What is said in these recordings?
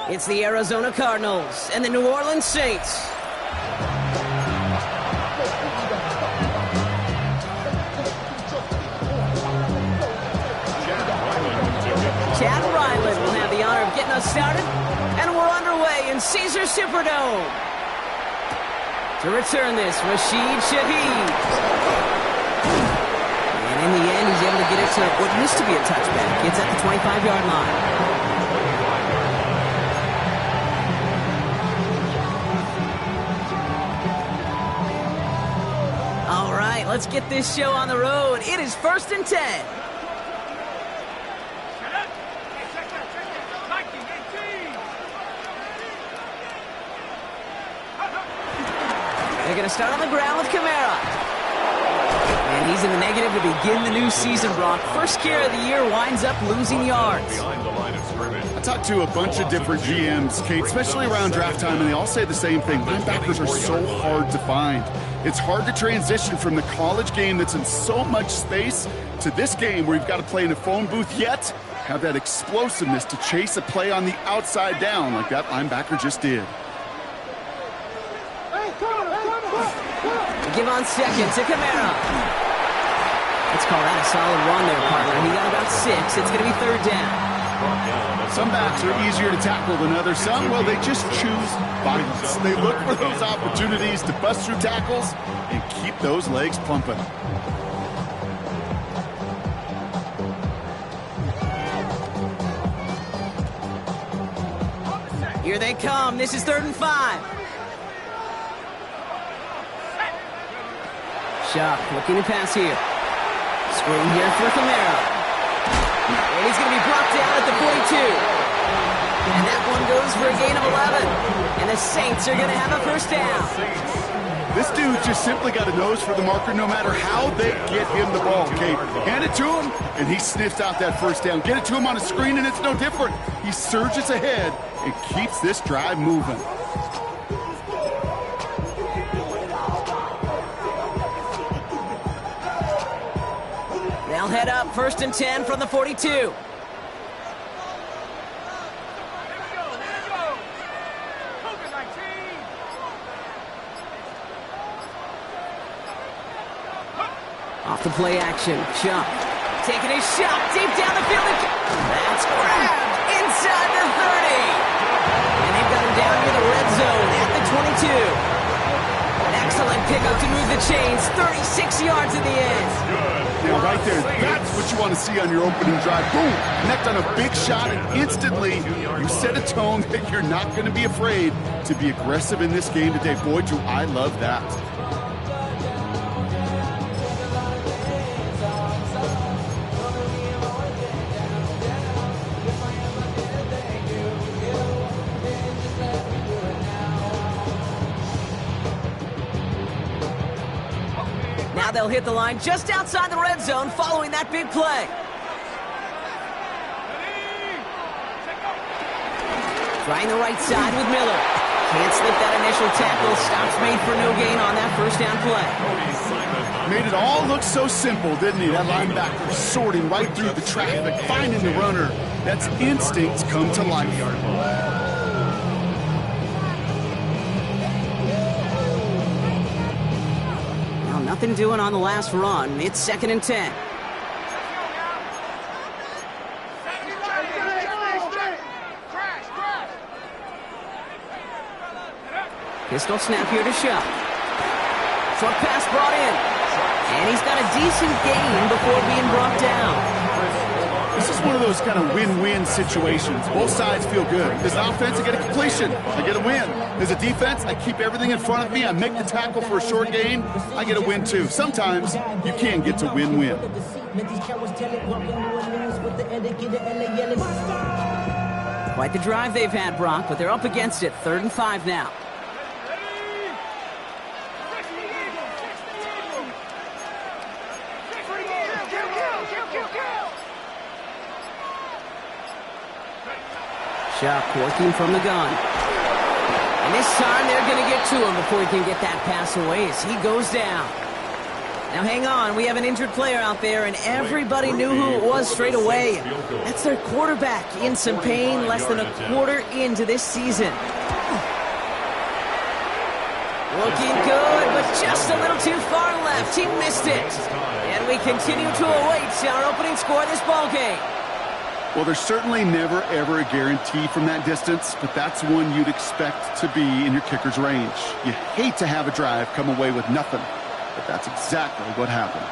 It's the Arizona Cardinals and the New Orleans Saints. Chad Ryland will have the honor of getting us started, and we're underway in Caesar Superdome. To return this, Rashid Shaheed. And in the end, he's able to get it to what used to be a touchback. It's at the 25-yard line. All right, let's get this show on the road. It is 1st and 10. They're going to start on the ground with Kamara. And he's in the negative to begin the new season, Brock. First carry of the year winds up losing yards. I talked to a bunch of different GMs, Kate, especially around draft time, and they all say the same thing. Linebackers are so hard to find. It's hard to transition from the college game that's in so much space to this game where you've got to play in a phone booth, yet have that explosiveness to chase a play on the outside down like that linebacker just did. Give on second to Kamara. Let's call that a solid run there, partner. He got about 6. It's going to be 3rd down. Some backs are easier to tackle than others. Some, well, they just choose violence. They look for those opportunities to bust through tackles and keep those legs pumping. Here they come. This is 3rd and 5. Shuck looking to pass here. Screen here for Kamara. And he's going to be brought down at the 42. And that one goes for a gain of 11. And the Saints are going to have a 1st down. This dude just simply got a nose for the marker no matter how they get him the ball, Kate. Hand it to him, and he sniffs out that 1st down. Get it to him on a screen, and it's no different. He surges ahead and keeps this drive moving. They'll head up 1st and 10 from the 42. Off the play action, Chuck taking a shot deep down the field. That's grabbed inside the 30. And they've got him down near the red zone at the 22. Excellent pickup to move the chains. 36 yards in the end. Now, right there, that's what you want to see on your opening drive. Boom! Connect on a big shot, and instantly you set a tone that you're not going to be afraid to be aggressive in this game today. Boy, do I love that. Now they'll hit the line just outside the red zone following that big play. Trying the right side with Miller. Can't slip that initial tackle. Stops made for no gain on that 1st down play. Made it all look so simple, didn't he? That linebacker sorting right through the traffic, finding the runner. That's instincts come to life. Nothing doing on the last run. It's 2nd and 10. Pistol snap here to Shuck. Short pass brought in. And he's got a decent gain before being brought down. This is one of those kind of win-win situations. Both sides feel good. As an offense, I get a completion. I get a win. As a defense, I keep everything in front of me. I make the tackle for a short gain. I get a win, too. Sometimes you can get to win-win. Quite the drive they've had, Brock, but they're up against it. 3rd and 5 now. Shuck working from the gun. And this time they're going to get to him before he can get that pass away as he goes down. Now hang on, we have an injured player out there, and everybody knew who it was straight away. That's their quarterback, in some pain, less than a quarter into this season. Looking good, but just a little too far left. He missed it. And we continue to await our opening score of this ballgame. Well, there's certainly never, ever a guarantee from that distance, but that's one you'd expect to be in your kicker's range. You hate to have a drive come away with nothing, but that's exactly what happened.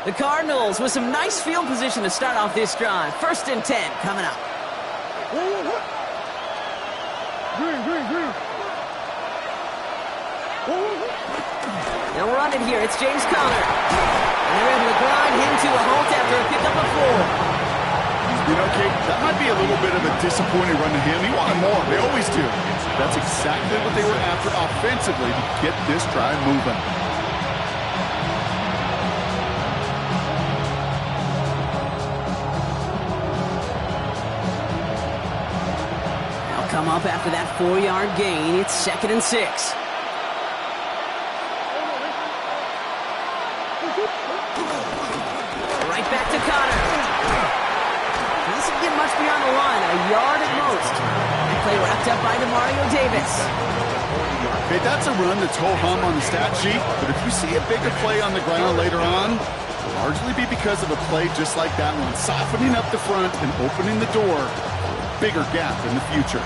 The Cardinals with some nice field position to start off this drive. 1st and 10 coming up. They'll run it here. It's James Conner. And they're able to grind him to a halt after a pickup of 4. You know, Kate, that might be a little bit of a disappointing run to him. He wanted more. They always do. That's exactly what they were after offensively to get this drive moving. They'll come up after that 4-yard gain. It's 2nd and 6. Right back to Conner. Doesn't get much beyond the line, a yard at most. That play wrapped up by Mario Davis. Okay, that's a run that's ho-hum on the stat sheet, but if you see a bigger play on the ground later on, it'll largely be because of a play just like that one, softening up the front and opening the door for a bigger gap in the future.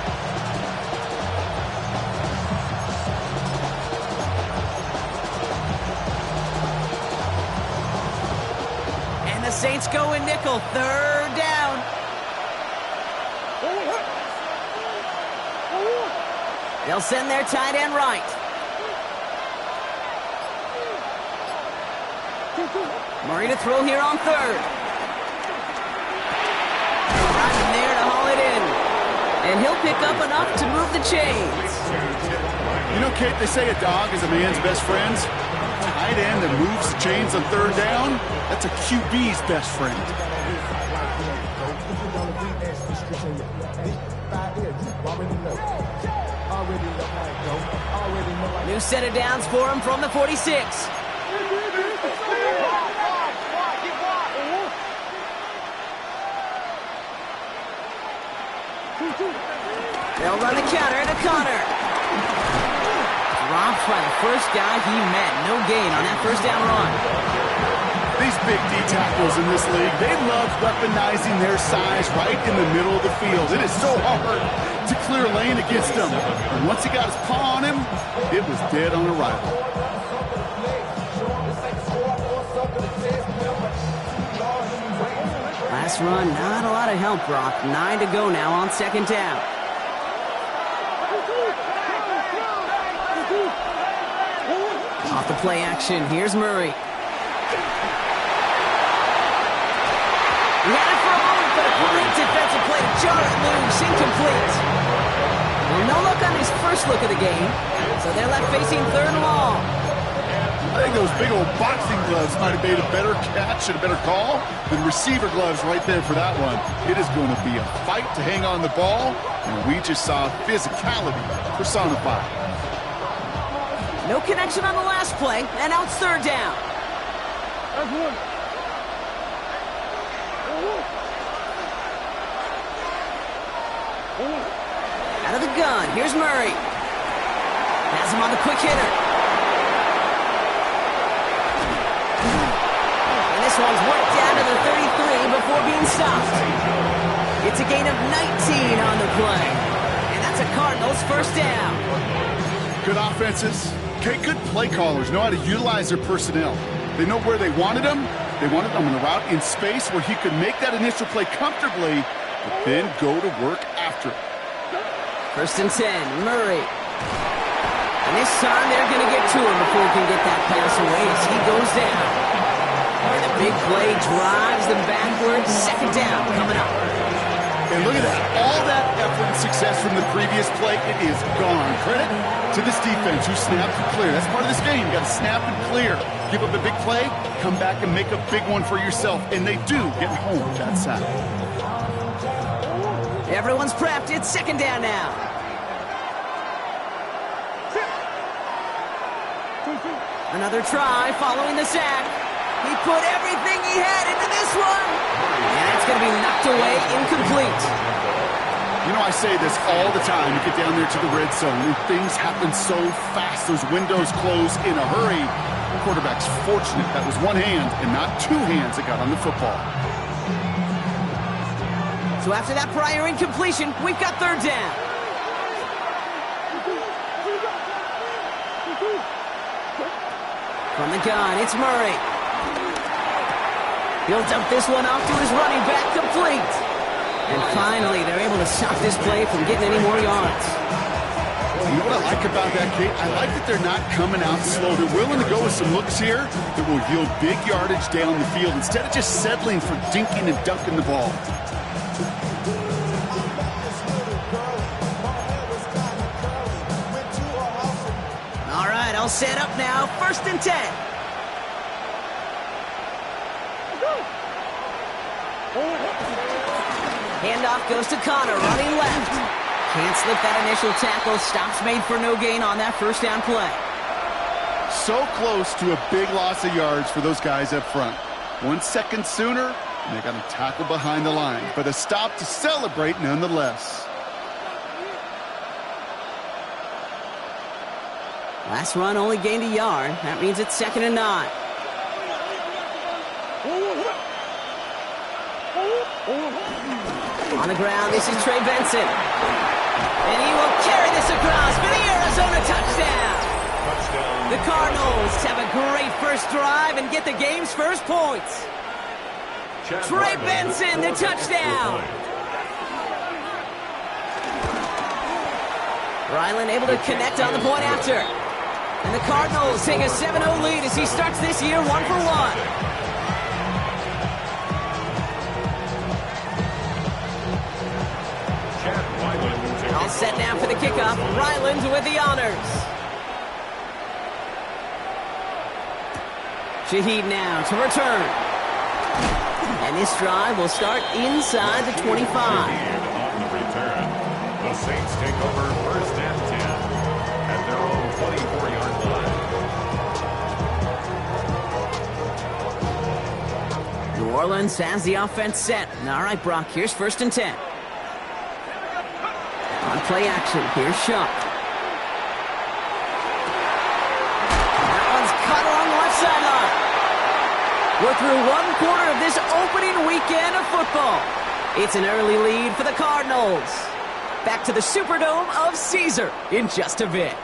Saints go in nickel, 3rd down. They'll send their tight end right. Murray to throw here on 3rd. Right there to haul it in. And he'll pick up enough to move the chains. You know, Kate, they say a dog is a man's best friend. Tight end that moves the chains on 3rd down, that's a QB's best friend. New set of downs for him from the 46. They'll run the counter to Conner. Dropped by the first guy he met. No gain on that 1st down run. These big D tackles in this league, they love weaponizing their size right in the middle of the field. It is so hard to clear lane against them. And once he got his paw on him, it was dead on arrival. Last run, not a lot of help, Brock. 9 to go now on 2nd down. Off the play action, here's Murray. He had it for a moment, but a great defensive play to jar it loose, incomplete. Well, no luck on his first look of the game, so they're left facing 3rd and long. I think those big old boxing gloves might have made a better catch and a better call than receiver gloves right there for that one. It is going to be a fight to hang on the ball, and we just saw physicality personified. No connection on the last play, and now it's 3rd down. Out of the gun, here's Murray. Has him on the quick hitter. And this one's worked down to the 33 before being stopped. It's a gain of 19 on the play. And that's a Cardinals 1st down. Good offenses. Okay, good play callers know how to utilize their personnel. They know where they wanted them. They wanted them on a route in space where he could make that initial play comfortably, but then go to work after it. 1st and 10, Murray. And this time they're going to get to him before he can get that pass away as he goes down. And the big play drives them backwards. 2nd down coming up. And look at that. All that effort and success from the previous play, it is gone. Credit to this defense who snapped and cleared. That's part of this game. You got to snap and clear. Give up a big play, come back and make a big one for yourself. And they do get home with that sack. Everyone's prepped. It's second down now. Another try following the sack. He put everything he had into this one. And it's going to be knocked away, incomplete. You know, I say this all the time. You get down there to the red zone, and things happen so fast. Those windows close in a hurry. The quarterback's fortunate that was one hand and not two hands that got on the football. So after that prior incompletion, we've got third down. From the gun, it's Murray. He'll dump this one off to his running back, complete. And finally, they're able to stop this play from getting any more yards. You know what I like about that, Kate? I like that they're not coming out slow. They're willing to go with some looks here that will yield big yardage down the field instead of just settling for dinking and dunking the ball. All right, all set up now. 1st and 10. Handoff goes to Connor, running left. Can't slip that initial tackle. Stops made for no gain on that first down play. So close to a big loss of yards for those guys up front. 1 second sooner, and they got a tackle behind the line. But a stop to celebrate nonetheless. Last run only gained a yard. That means it's 2nd and 9. On the ground, this is Trey Benson. And he will carry this across for the Arizona touchdown. The Cardinals have a great first drive and get the game's first points. Trey Benson, the touchdown. Ryland able to connect on the point after. And the Cardinals take a 7-0 lead as he starts this year 1-for-1. All set now for the kickoff. Ryland with the honors. Shaheed now to return. And this drive will start inside the 25. On the return, the Saints take over 1st and 10 at their own 24-yard line. New Orleans has the offense set. All right, Brock, here's 1st and 10. On play action, here's Shuck. That one's cut along the left sideline. We're through 1 quarter of this opening weekend of football. It's an early lead for the Cardinals. Back to the Superdome of Caesar in just a bit.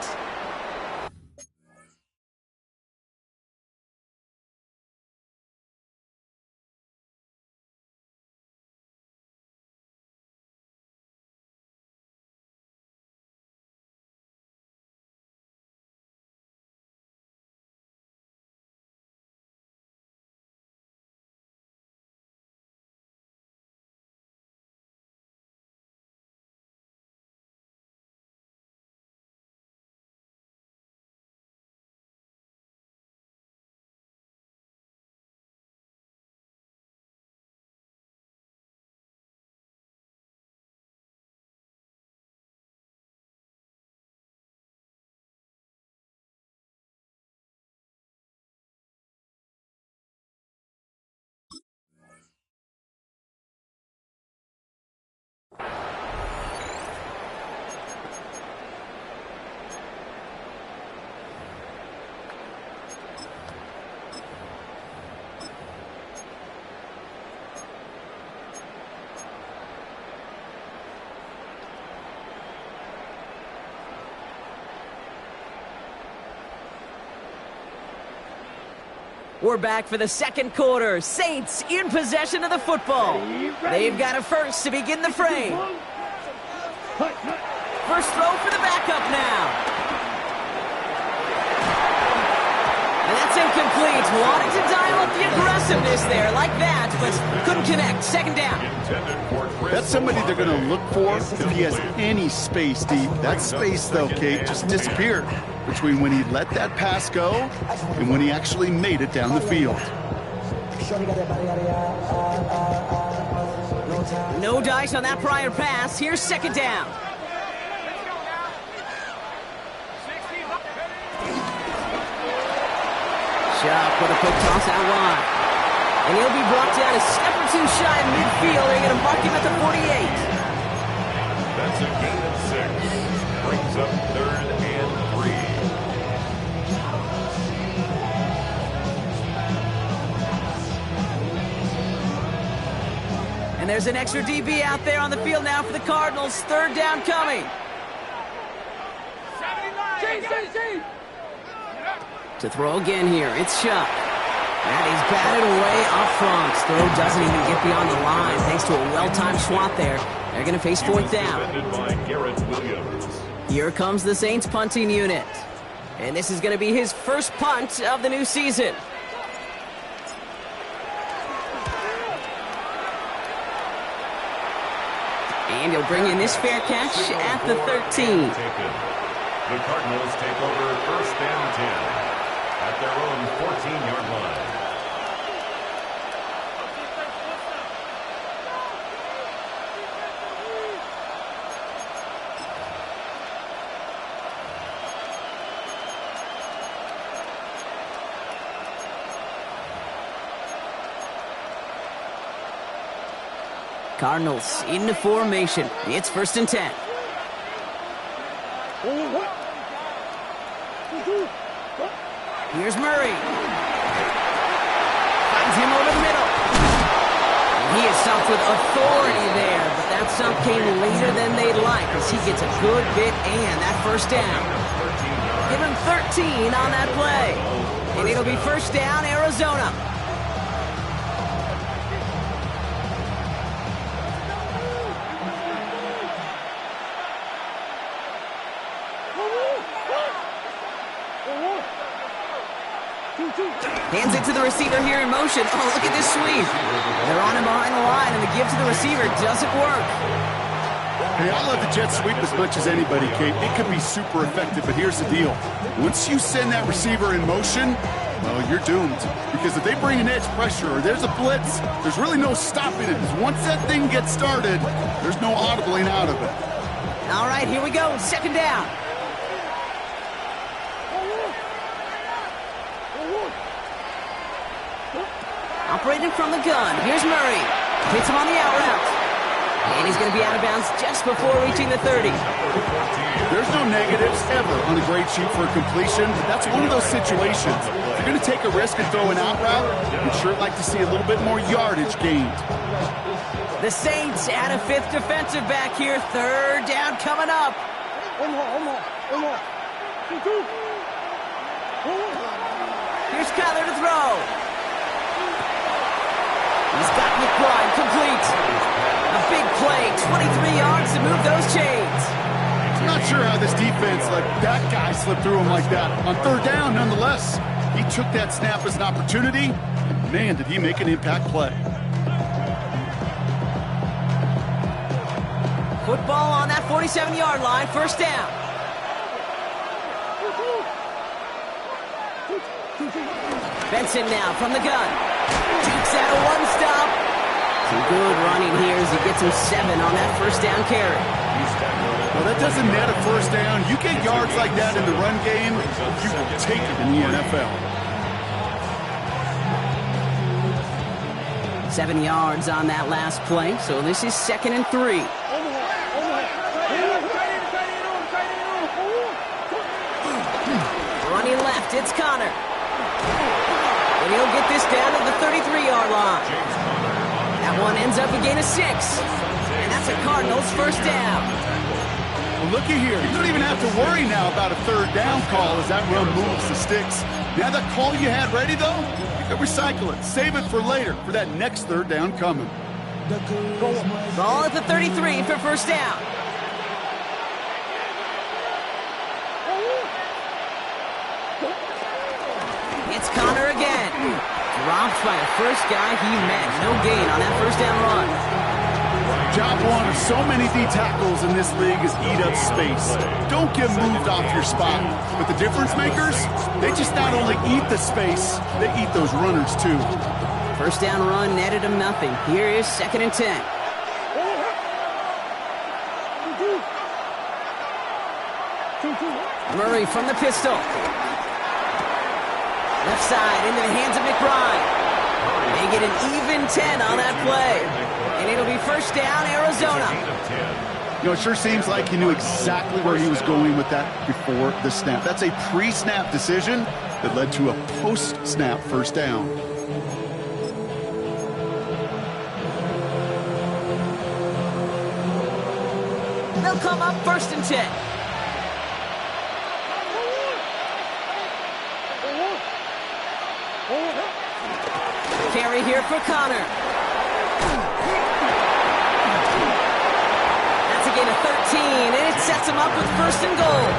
We're back for the 2nd quarter. Saints in possession of the football. They've got a first to begin the frame. First throw for the backup now. And that's incomplete. Wanted to dial up the aggressiveness there like that, but couldn't connect. 2nd down. That's somebody they're going to look for if he has any space deep. That space, though, Kate, just disappeared between when he let that pass go and when he actually made it down the field. No dice on that prior pass. Here's second down. Chuck with a quick toss out wide. And he'll be brought down a step or two shy of midfield. They're going to mark him at the 48. That's a gain of 6. Brings up 3rd and 3. And there's an extra DB out there on the field now for the Cardinals. 3rd down coming. To throw again here, it's Chuck. And he's batted away up front. Throw doesn't even get beyond the line thanks to a well-timed swat there. They're going to face 4th down. Here comes the Saints punting unit. And this is going to be his first punt of the new season. And he'll bring in this fair catch at the 13. The Cardinals take over 1st and 10 at their own 14-yard line. Cardinals into formation. It's 1st and 10. Here's Murray. Finds him over the middle. And he is stumped with authority there, but that stump came later than they'd like as he gets a good bit and that 1st down. Give him 13 on that play. And it'll be 1st down, Arizona. Hands it to the receiver here in motion. Oh, look at this sweep. They're on him behind the line, and the give to the receiver doesn't work. Hey, I love the jet sweep as much as anybody, Kate. It can be super effective, but here's the deal. Once you send that receiver in motion, well, you're doomed. Because if they bring an edge pressure or there's a blitz, there's really no stopping it. Because once that thing gets started, there's no audibling out of it. All right, here we go. 2nd down. Operating from the gun. Here's Murray. Hits him on the out route. And he's going to be out of bounds just before reaching the 30. There's no negatives ever on a grade sheet for a completion. But that's one of those situations. If you're going to take a risk and throw an out route, you'd sure like to see a little bit more yardage gained. The Saints add a 5th defensive back here. 3rd down coming up. Here's Kyler to throw. He's got McBride complete. A big play, 23 yards to move those chains. I'm not sure how this defense let that guy slip through him like that. On 3rd down, nonetheless, he took that snap as an opportunity, and man, did he make an impact play. Football on that 47-yard line, 1st down. Benson now from the gun. Takes out a 1-stop. Some good running here as he gets him 7 on that 1st down carry. Well, that doesn't net a 1st down. You get yards like that in the run game, you will take it in the NFL. 7 yards on that last play, so this is 2nd and 3. Running left, it's Connor. And he'll get this down to the 33-yard line. That one ends up a gain of 6. And that's a Cardinals 1st down. Well, looky here. You don't even have to worry now about a 3rd down call as that run moves the sticks. Now that call you had ready, though, you can recycle it. Save it for later for that next 3rd down coming. Ball at the 33 for 1st down. It's Connor again. Dropped by the first guy he met. No gain on that 1st down run. Job one of so many D tackles in this league is eat up space. Don't get moved off your spot. But the difference makers, they just not only eat the space, they eat those runners too. 1st down run netted him nothing. Here is 2nd and 10. Murray from the pistol. Left side into the hands of McBride. They get an even 10 on that play. And it'll be first down, Arizona. You know, it sure seems like he knew exactly where he was going with that before the snap. That's a pre-snap decision that led to a post-snap first down. They'll come up first and 10. Carry here for Connor. That's a gain of 13, and it sets him up with first and goal.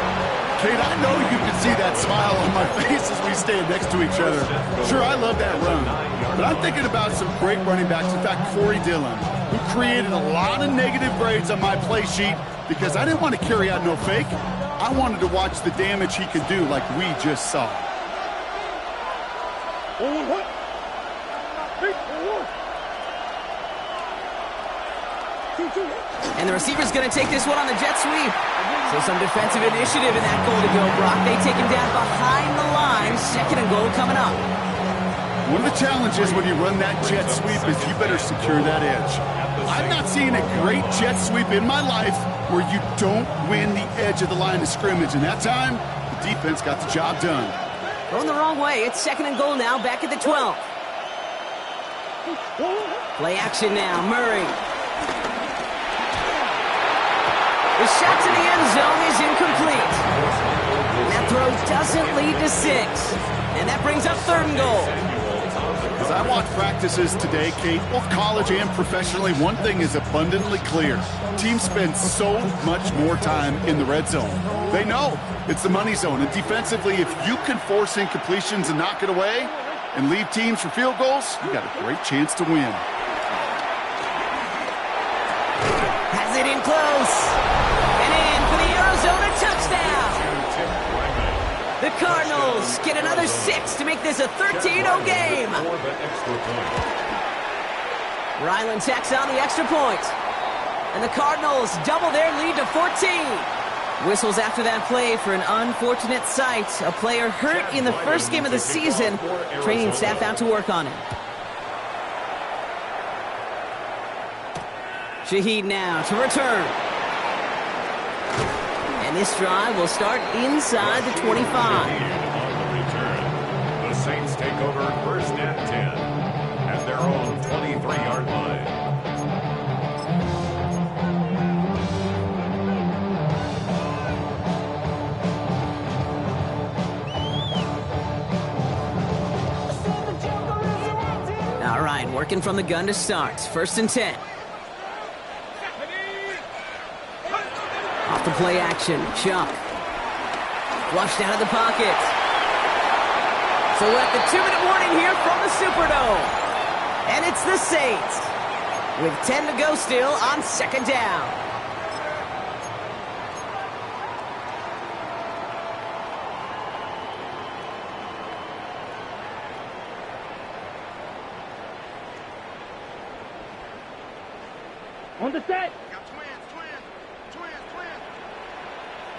Kate, I know you can see that smile on my face as we stand next to each other. Sure, I love that run, but I'm thinking about some great running backs. In fact, Corey Dillon, who created a lot of negative grades on my play sheet because I didn't want to carry out no fake. I wanted to watch the damage he could do like we just saw. And the receiver's going to take this one on the jet sweep. So some defensive initiative in that goal to go, Brock. They take him down behind the line. Second and goal coming up. One of the challenges when you run that jet sweep is you better secure that edge. I've not seen a great jet sweep in my life where you don't win the edge of the line of scrimmage. And that time, the defense got the job done. Going the wrong way. It's second and goal now, back at the 12. Play action now, Murray. The shot to the end zone is incomplete. And that throw doesn't lead to 6. And that brings up third and goal. As I watch practices today, Kate, both college and professionally, one thing is abundantly clear. Teams spend so much more time in the red zone. They know it's the money zone. And defensively, if you can force incompletions and knock it away and leave teams for field goals, you got a great chance to win. Has it in close. And in for the Arizona touchdown. The Cardinals get another 6 to make this a 13-0 game. Ryland tacks on the extra point. And the Cardinals double their lead to 14. Whistles after that play for an unfortunate sight. A player hurt in the first game of the season. Training staff out to work on it. Shaheed now to return. And this drive will start inside the 25. On the return, the Saints take over first and 10 at their own 23-yard line. All right, working from the gun to start. First and 10. Off the play action, Chuck. Flushed out of the pocket. So let the 2-minute warning here from the Superdome. And it's the Saints with 10 to go still on second down. On the set.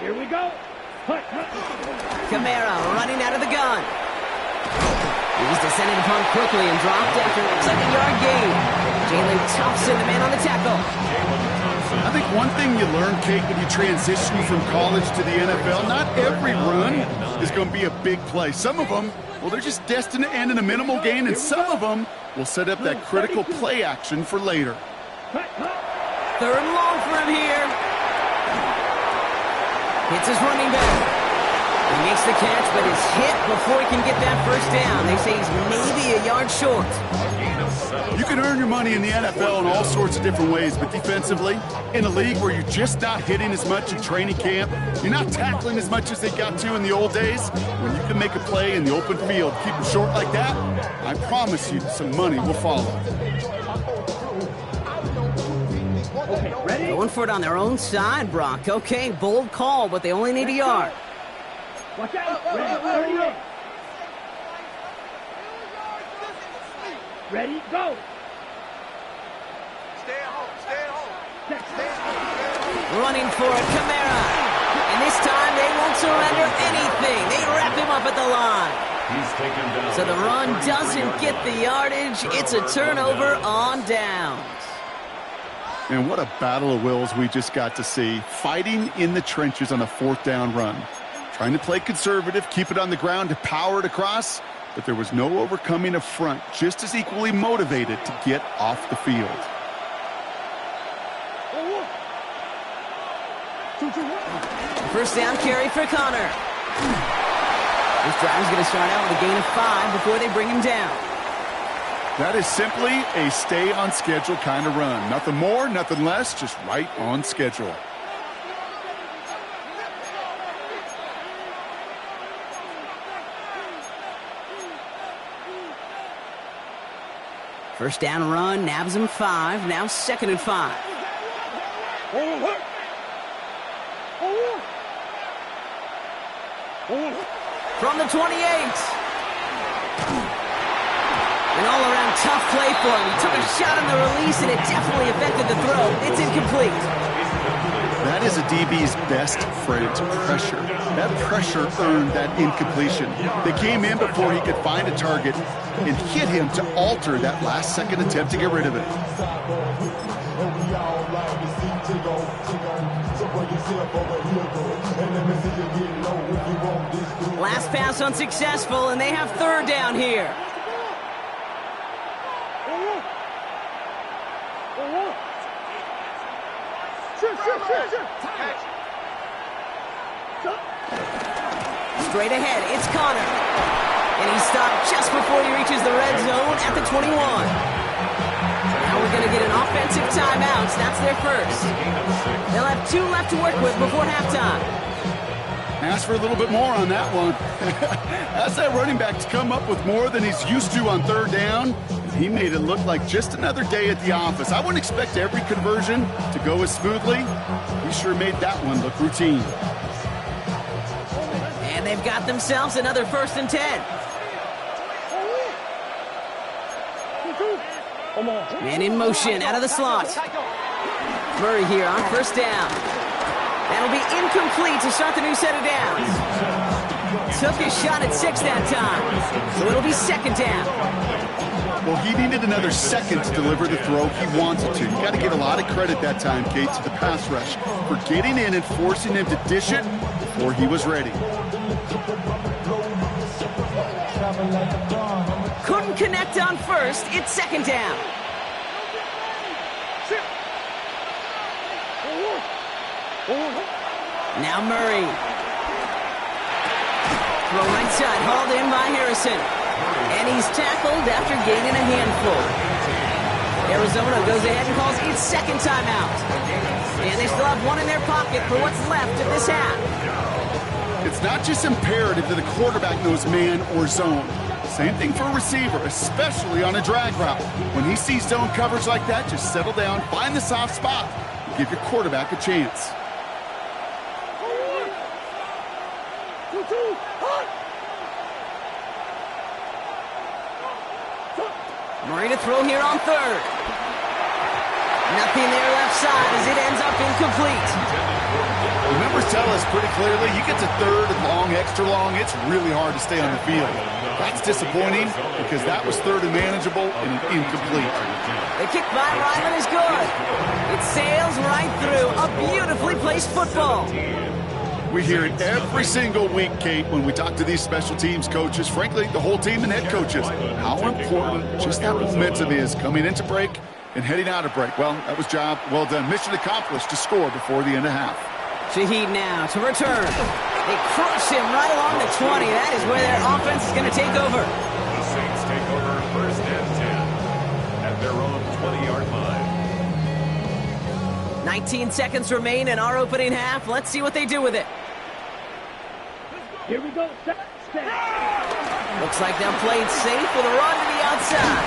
Here we go. Kamara running out of the gun. He's descended upon quickly and dropped after it looks like a yard gain. Jalen Thompson, the man on the tackle. I think one thing you learn, Kate, when you transition from college to the NFL, not every run is going to be a big play. Some of them, well, they're just destined to end in a minimal gain, and some of them will set up that critical play action for later. Third and long for him here. Hits his running back. He makes the catch, but is hit before he can get that first down. They say he's maybe a yard short. You can earn your money in the NFL in all sorts of different ways, but defensively, in a league where you're just not hitting as much in training camp, you're not tackling as much as they got to in the old days, when you can make a play in the open field, keep them short like that, I promise you some money will follow. Okay, ready? Going for it on their own side, Brock. Okay, bold call, but they only need a yard. Watch out. Ready, ready, go. Stay at home. Stay at home. Stay at home. Running for it, Kamara. And this time they won't surrender anything. They wrap him up at the line. He's taken down. So the run doesn't get the yardage. It's a turnover on downs. And what a battle of wills we just got to see. Fighting in the trenches on a fourth down run. Trying to play conservative, keep it on the ground to power it across, but there was no overcoming a front just as equally motivated to get off the field. First down carry for Connor. This drive is going to start out with a gain of 5 before they bring him down. That is simply a stay-on-schedule kind of run. Nothing more, nothing less, just right on schedule. First down run, nabs him 5, now 2nd and 5. From the 28. An all-around tough play for him. He took a shot on the release, and it definitely affected the throw. It's incomplete. That is a DB's best friend, pressure. That pressure earned that incompletion. They came in before he could find a target and hit him to alter that last-second attempt to get rid of it. Last pass unsuccessful, and they have 3rd down here. Straight ahead, it's Connor. And he's stopped just before he reaches the red zone at the 21. Now we're going to get an offensive timeout. That's their first. They'll have 2 left to work with before halftime. Ask for a little bit more on that one. Ask that running back to come up with more than he's used to on 3rd down. He made it look like just another day at the office. I wouldn't expect every conversion to go as smoothly. He sure made that one look routine. And they've got themselves another 1st and 10. Man in motion out of the slot. Murray here on 1st down. That'll be incomplete to start the new set of downs. Took his shot at 6 that time. So it'll be 2nd down. Well, he needed another second to deliver the throw he wanted to. You got to give a lot of credit that time, Kate, to the pass rush for getting in and forcing him to dish it before he was ready. Couldn't connect on 1st. It's 2nd down. Now Murray. Throw right side, hauled in by Harrison. And he's tackled after gaining a handful. Arizona goes ahead and calls its 2nd timeout. And they still have 1 in their pocket for what's left of this half. It's not just imperative that the quarterback knows man or zone. Same thing for a receiver, especially on a drag route. When he sees zone coverage like that, just settle down, find the soft spot, and give your quarterback a chance. Murray to throw here on 3rd. Nothing there left side as it ends up incomplete. The numbers tell us pretty clearly, you get to 3rd and long, extra long, it's really hard to stay on the field. That's disappointing because that was 3rd and manageable and an incomplete. The kick by Ryman is good. It sails right through. A beautifully placed football. We hear it every single week, Kate, when we talk to these special teams coaches, frankly, the whole team and head coaches, how important just that momentum is coming into break and heading out of break. Well, that was job well done. Mission accomplished to score before the end of half. Shaheed now to return. They crush him right along the 20. That is where their offense is going to take over. The Saints take over 1st and 10 at their own 20-yard line. 19 seconds remain in our opening half. Let's see what they do with it. Here we go. Looks like they'll play it safe with a run to the outside.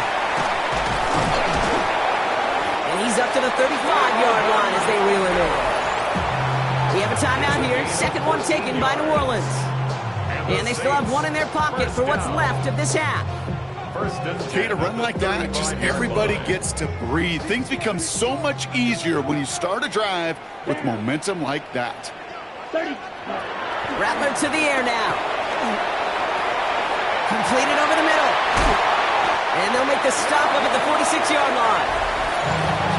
And he's up to the 35-yard line as they reel it in. We have a timeout here. 2nd one taken by New Orleans. And they still have 1 in their pocket for what's left of this half. Kate, a run like that, just everybody gets to breathe. Things become so much easier when you start a drive with momentum like that. 30. Rattler to the air now. Completed over the middle. And they'll make the stop up at the 46-yard line.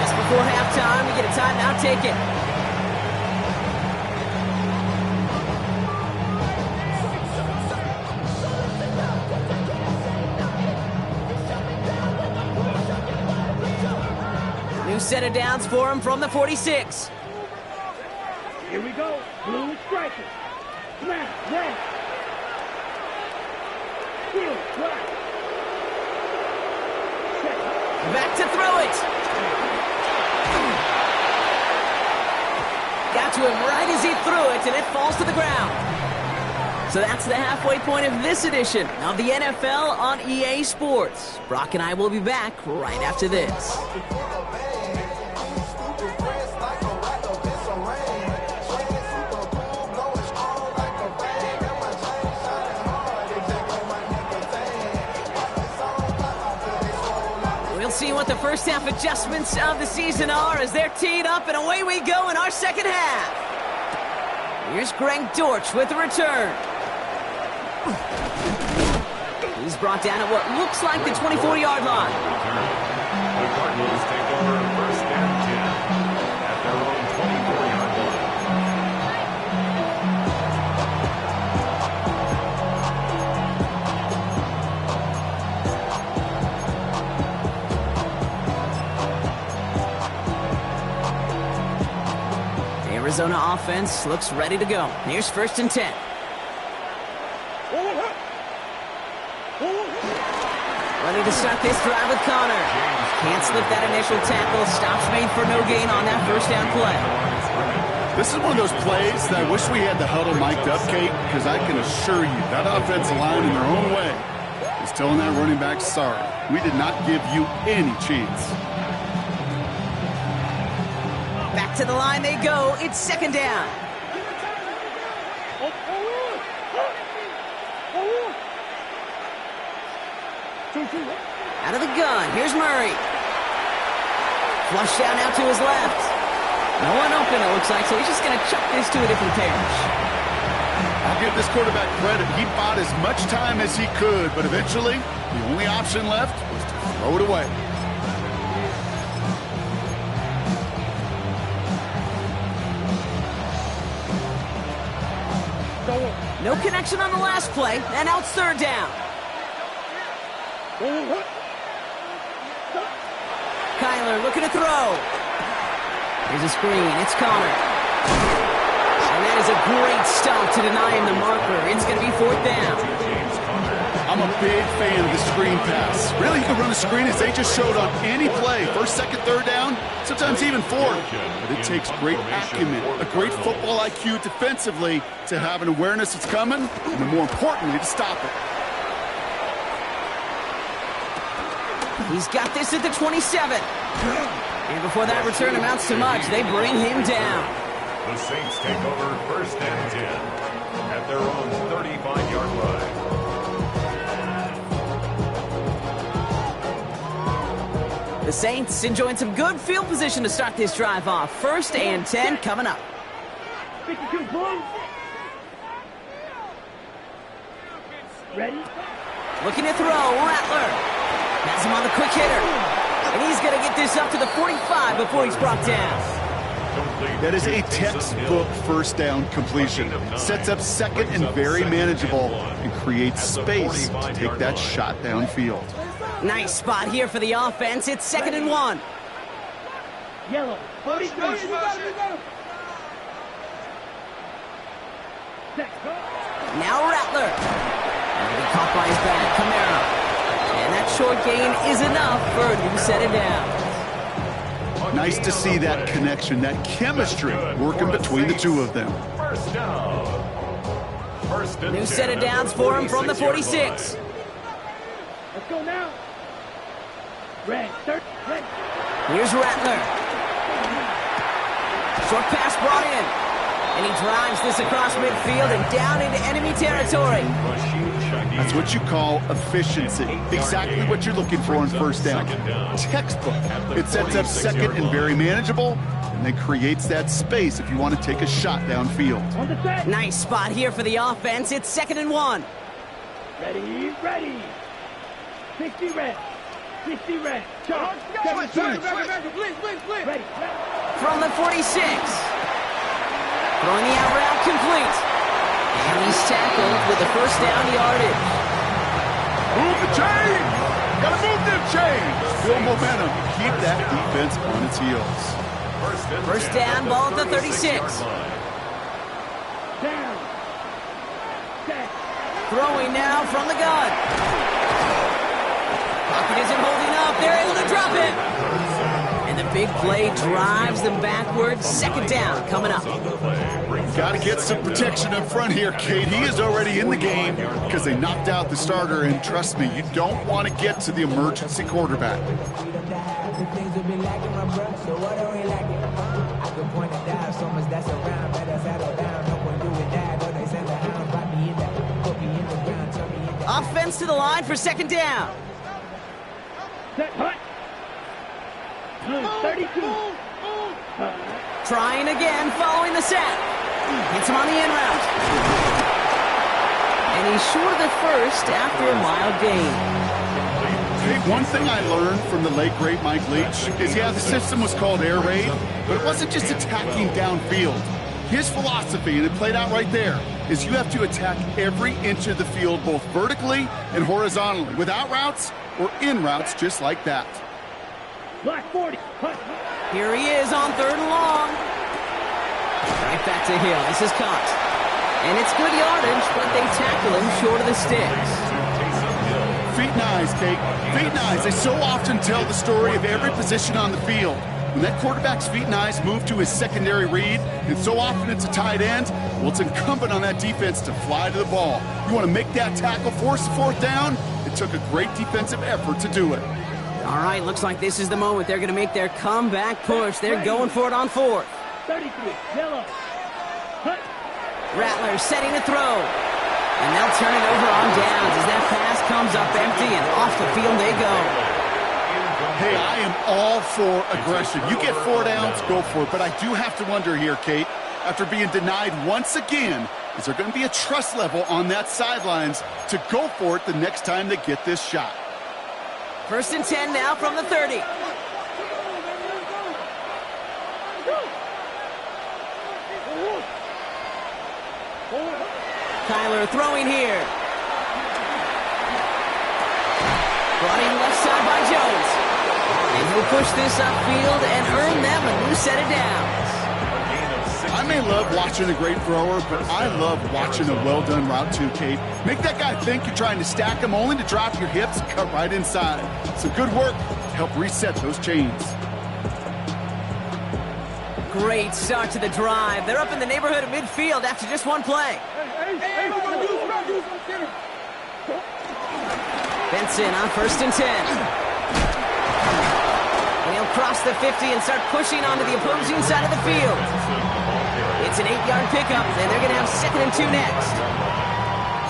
Just before halftime, we get a timeout taken. New set of downs for him from the 46. Here we go. Blue striker. Snap. Red. Field. Right. Back to throw it. Got to him right as he threw it, and it falls to the ground. So that's the halfway point of this edition of the NFL on EA Sports. Brock and I will be back right after this. We'll see what the first half adjustments of the season are as they're teed up, and away we go in our second half. Here's Greg Dortch with the return. He's brought down at what looks like the 24-yard line. The Cardinals take over first and 10 at their own 24-yard line. Arizona offense looks ready to go. Here's first and 10. Ready to start this drive with Connor. Can't slip that initial tackle. Stops made for no gain on that first down play. This is one of those plays that I wish we had the huddle mic'd up, Kate, because I can assure you that offensive line in their own way is telling that running back, sorry, we did not give you any chance. Back to the line they go. It's second down. Out of the gun. Here's Murray. Flush down out to his left. No one open, it looks like, so he's just going to chuck this to a different parish. I'll give this quarterback credit. He bought as much time as he could, but eventually the only option left was to throw it away. No connection on the last play, and now it's third down. Kyler looking to throw. Here's a screen. It's Connor. And that is a great stop to deny him the marker. It's going to be fourth down. I'm a big fan of the screen pass. Really, you can run a screen as they just showed on any play. First, second, third down, sometimes even fourth. But it takes great acumen, a great football IQ defensively to have an awareness it's coming, and more importantly, to stop it. He's got this at the 27. And before that return amounts to much, they bring him down. The Saints take over first and 10 at their own 35-yard line. The Saints enjoying some good field position to start this drive off. First and 10 coming up. 52 points. Ready? Looking to throw, Rattler. Has him on the quick hitter. And he's going to get this up to the 45 before he's brought down. That is a textbook first down completion. Sets up second and very manageable and creates space to take that shot downfield. Nice spot here for the offense. It's second and 1. Yellow. 43. Now Rattler. And he caught by his back. Camara. And that short gain is enough for a new set of downs. Nice to see that connection, that chemistry working between the two of them. First down. New set of downs for him from the 46. Let's go now. Red. Here's Rattler. Short pass brought in. And he drives this across midfield and down into enemy territory. That's what you call efficiency. Exactly what you're looking for on first down. Textbook. It sets up second and very manageable, and then creates that space if you want to take a shot downfield. On the set. Nice spot here for the offense. It's 2nd and 1. Ready, ready. 60 red. 60 red. Charge. 17. Ready. From the 46. Throwing the out route complete. And he's tackled with the first down yardage. Move the chains! Gotta move them chains! Build momentum. Keep that defense on its heels. First down, ball at the 36. Down. Set. Throwing now from the gun. Pocket isn't holding up. They're able to drop it. And the big play drives them backwards. 2nd down coming up. Got to get some protection up front here, Kate. He is already in the game because they knocked out the starter, and trust me, you don't want to get to the emergency quarterback. Offense to the line for 2nd down. Set. Hut. Blue 32. Trying again, following the set. Hits him on the in route. And he's short of the first after a mild gain. Hey, one thing I learned from the late, great Mike Leach is, yeah, the system was called air raid, but it wasn't just attacking downfield. His philosophy, and it played out right there, is you have to attack every inch of the field, both vertically and horizontally, without routes or in routes just like that. Black 40. Hut. Here he is on 3rd and long. Right back to Hill. This is caught. And it's good yardage, but they tackle him short of the sticks. Feet and eyes, Kate. Feet and eyes. They so often tell the story of every position on the field. When that quarterback's feet and eyes move to his secondary read, and so often it's a tight end, well, it's incumbent on that defense to fly to the ball. You want to make that tackle, force the 4th down? It took a great defensive effort to do it. All right, looks like this is the moment they're going to make their comeback push. They're going for it on 4th. 33. Yellow. Hut. Rattler setting to throw. And they'll turn it over on downs as that pass comes up empty, and off the field they go. Hey, I am all for aggression. You get 4 downs, go for it. But I do have to wonder here, Kate, after being denied once again, is there going to be a trust level on that sidelines to go for it the next time they get this shot? 1st and 10 now from the 30. Kyler throwing here. Brought in left side by Jones. And he'll push this upfield and earn them a new set of downs. I may love watching a great thrower, but I love watching a well-done route too, Kate. Make that guy think you're trying to stack him only to drop your hips and cut right inside. Some good work to help reset those chains. Great start to the drive. They're up in the neighborhood of midfield after just one play. Benson on 1st and 10. And he'll cross the 50 and start pushing onto the opposing side of the field. It's an 8-yard pickup, and they're going to have 2nd and 2 next.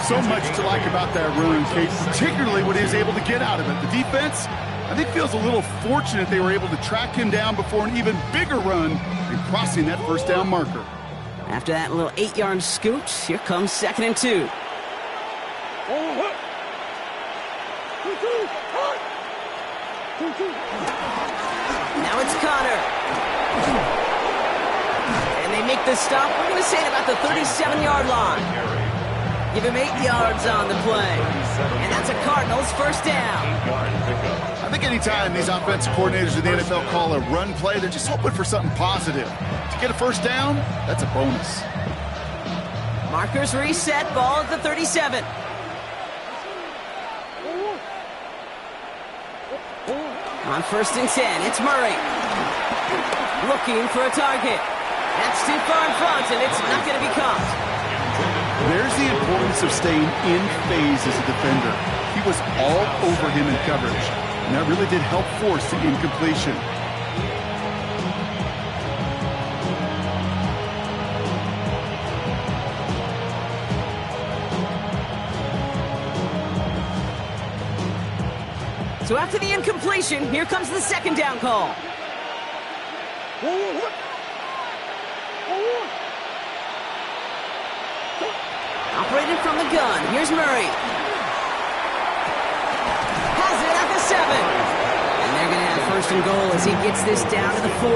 So much to like about that run, Kate, particularly what he was able to get out of it. The defense, I think, feels a little fortunate they were able to track him down before an even bigger run and crossing that 1st down marker. After that little 8-yard scoot, here comes 2nd and 2. Now it's Connor. And they make the stop, we're going to say, at about the 37-yard line. Give him 8 yards on the play. And that's a Cardinals 1st down. I think anytime these offensive coordinators in the NFL call a run play, they're just hoping for something positive. To get a 1st down, that's a bonus. Markers reset, ball at the 37. On 1st and 10, it's Murray. Looking for a target. That's too far in front, and it's not going to be caught. There's the importance of staying in phase as a defender. He was all over him in coverage, and that really did help force the incompletion. So after the incompletion, here comes the second down call. Operating from the gun, here's Murray. Has it at the 7. And they're going to have first and goal as he gets this down to the 4.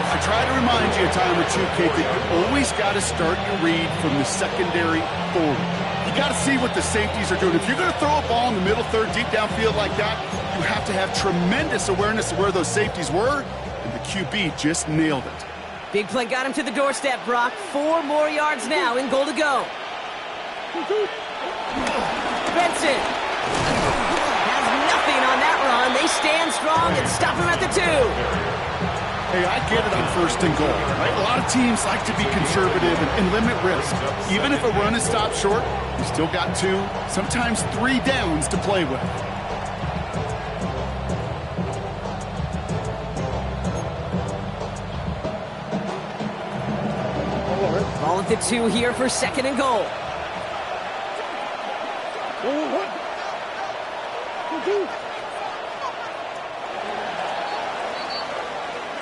I try to remind you a time or two, Kate, that you always got to start your read from the secondary forward. You got to see what the safeties are doing. If you're going to throw a ball in the middle third, deep downfield like that, you have to have tremendous awareness of where those safeties were, and the QB just nailed it. Big play got him to the doorstep, Brock. 4 more yards now in goal to go. Benson has nothing on that run. They stand strong and stop him at the 2. Hey, I get it on first and goal, right? A lot of teams like to be conservative and limit risk. Even if a run is stopped short, you still got 2, sometimes 3 downs to play with. Ball at the 2 here for second and goal.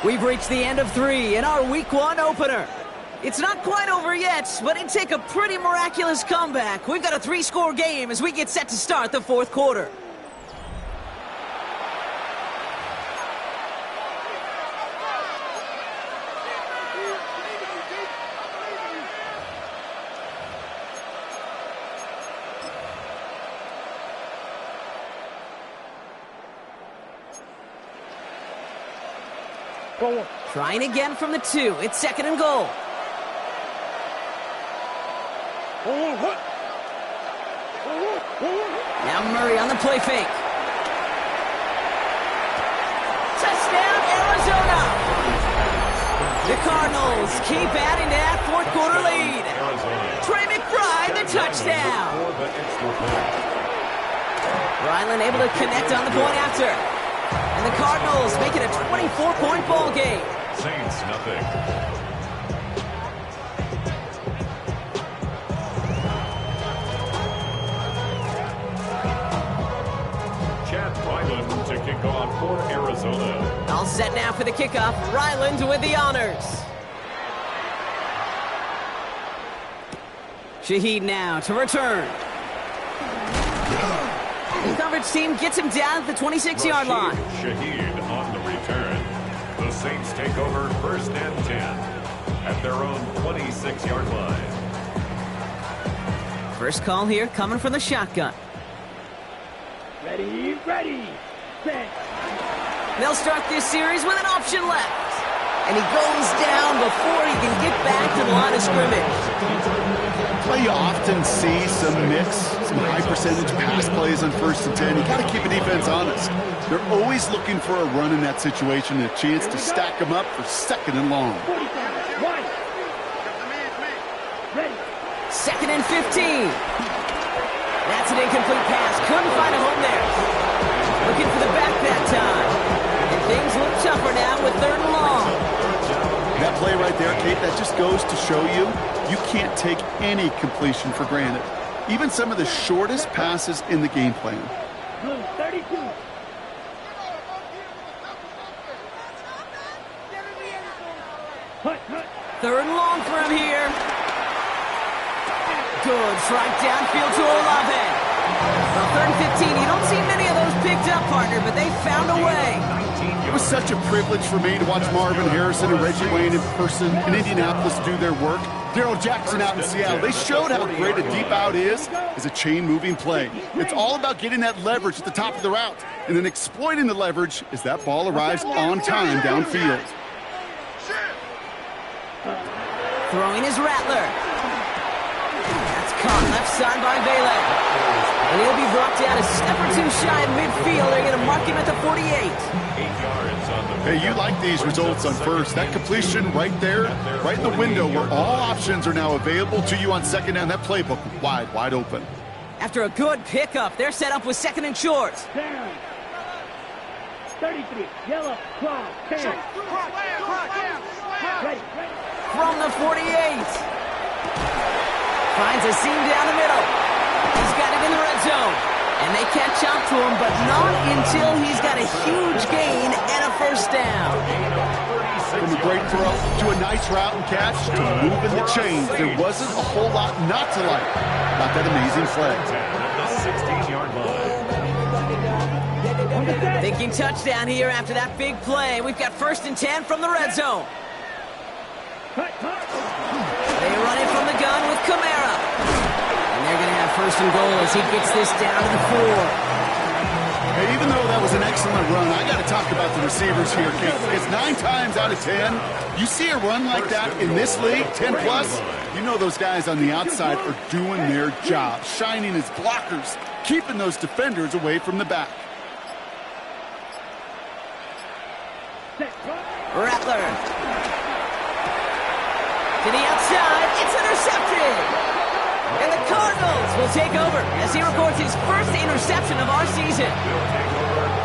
We've reached the end of 3 in our Week 1 opener. It's not quite over yet, but it'd take a pretty miraculous comeback. We've got a 3-score game as we get set to start the 4th quarter. Trying again from the 2. It's second and goal. Now Murray on the play fake. Touchdown, Arizona! The Cardinals keep adding to that 4th quarter lead. Trey McBride, the touchdown. Ryland able to connect on the point after. And the Cardinals make it a 24-point ball game. Saints, nothing. Chad Ryland to kick off for Arizona. All set now for the kickoff. Ryland with the honors. Shaheed now to return. The coverage team gets him down at the 26-yard line. Shaheed on the return. The Saints take over first and 10 at their own 26-yard line. First call here coming from the shotgun. Ready, set. They'll start this series with an option left. And he goes down before he can get back to the line of scrimmage. Well, you often see some mix, some high percentage pass plays on first and 10. You got to keep the defense honest. They're always looking for a run in that situation and a chance to stack them up for second and long. 45, right. Ready. Second and 15. That's an incomplete pass. Couldn't find a home there. Looking for the back that time. And things look tougher now with third and long. That play right there, Kate, that just goes to show you can't take any completion for granted. Even some of the shortest passes in the game plan. Blue, 32. Hut. Third and long for him here. Good strike downfield to Olave. Well, third and 15. You don't see many of those picked up, partner, but they found a way. It was such a privilege for me to watch Marvin Harrison and Reggie Wayne in person in Indianapolis do their work. Darrell Jackson out in Seattle. They showed how great a deep out is as a chain-moving play. It's all about getting that leverage at the top of the route and then exploiting the leverage as that ball arrives on time downfield. Throwing his Rattler. That's caught left side by Bailey. And he'll be brought down a step or 2 shy of midfield. They're going to mark him at the 48. 8 yards on the Hey, you like these results on first. That completion right there, right in the window where all options are now available to you on second down. That playbook wide open. After a good pickup, they're set up with second and short. Down. 33. Yellow. Cloud. 10. Ready. From the 48. Finds a seam down the middle. He's got it in the red zone. And they catch up to him, but not until he's got a huge gain and a first down. From a great throw to a nice route and catch to moving the chains, there wasn't a whole lot not to like about that amazing play. The 16-yard line. Thinking touchdown here after that big play. We've got 1st and 10 from the red zone. They run it from the gun with Kamara. And they're going to have 1st and goal as he gets this down to the 4. Hey, even though that was an excellent run, I got to talk about the receivers here, Kate. Because 9 times out of 10, you see a run like that in this league, 10 plus, you know those guys on the outside are doing their job, shining as blockers, keeping those defenders away from the back. Rattler. To the outside, it's intercepted. And the Cardinals will take over as he records his first interception of our season.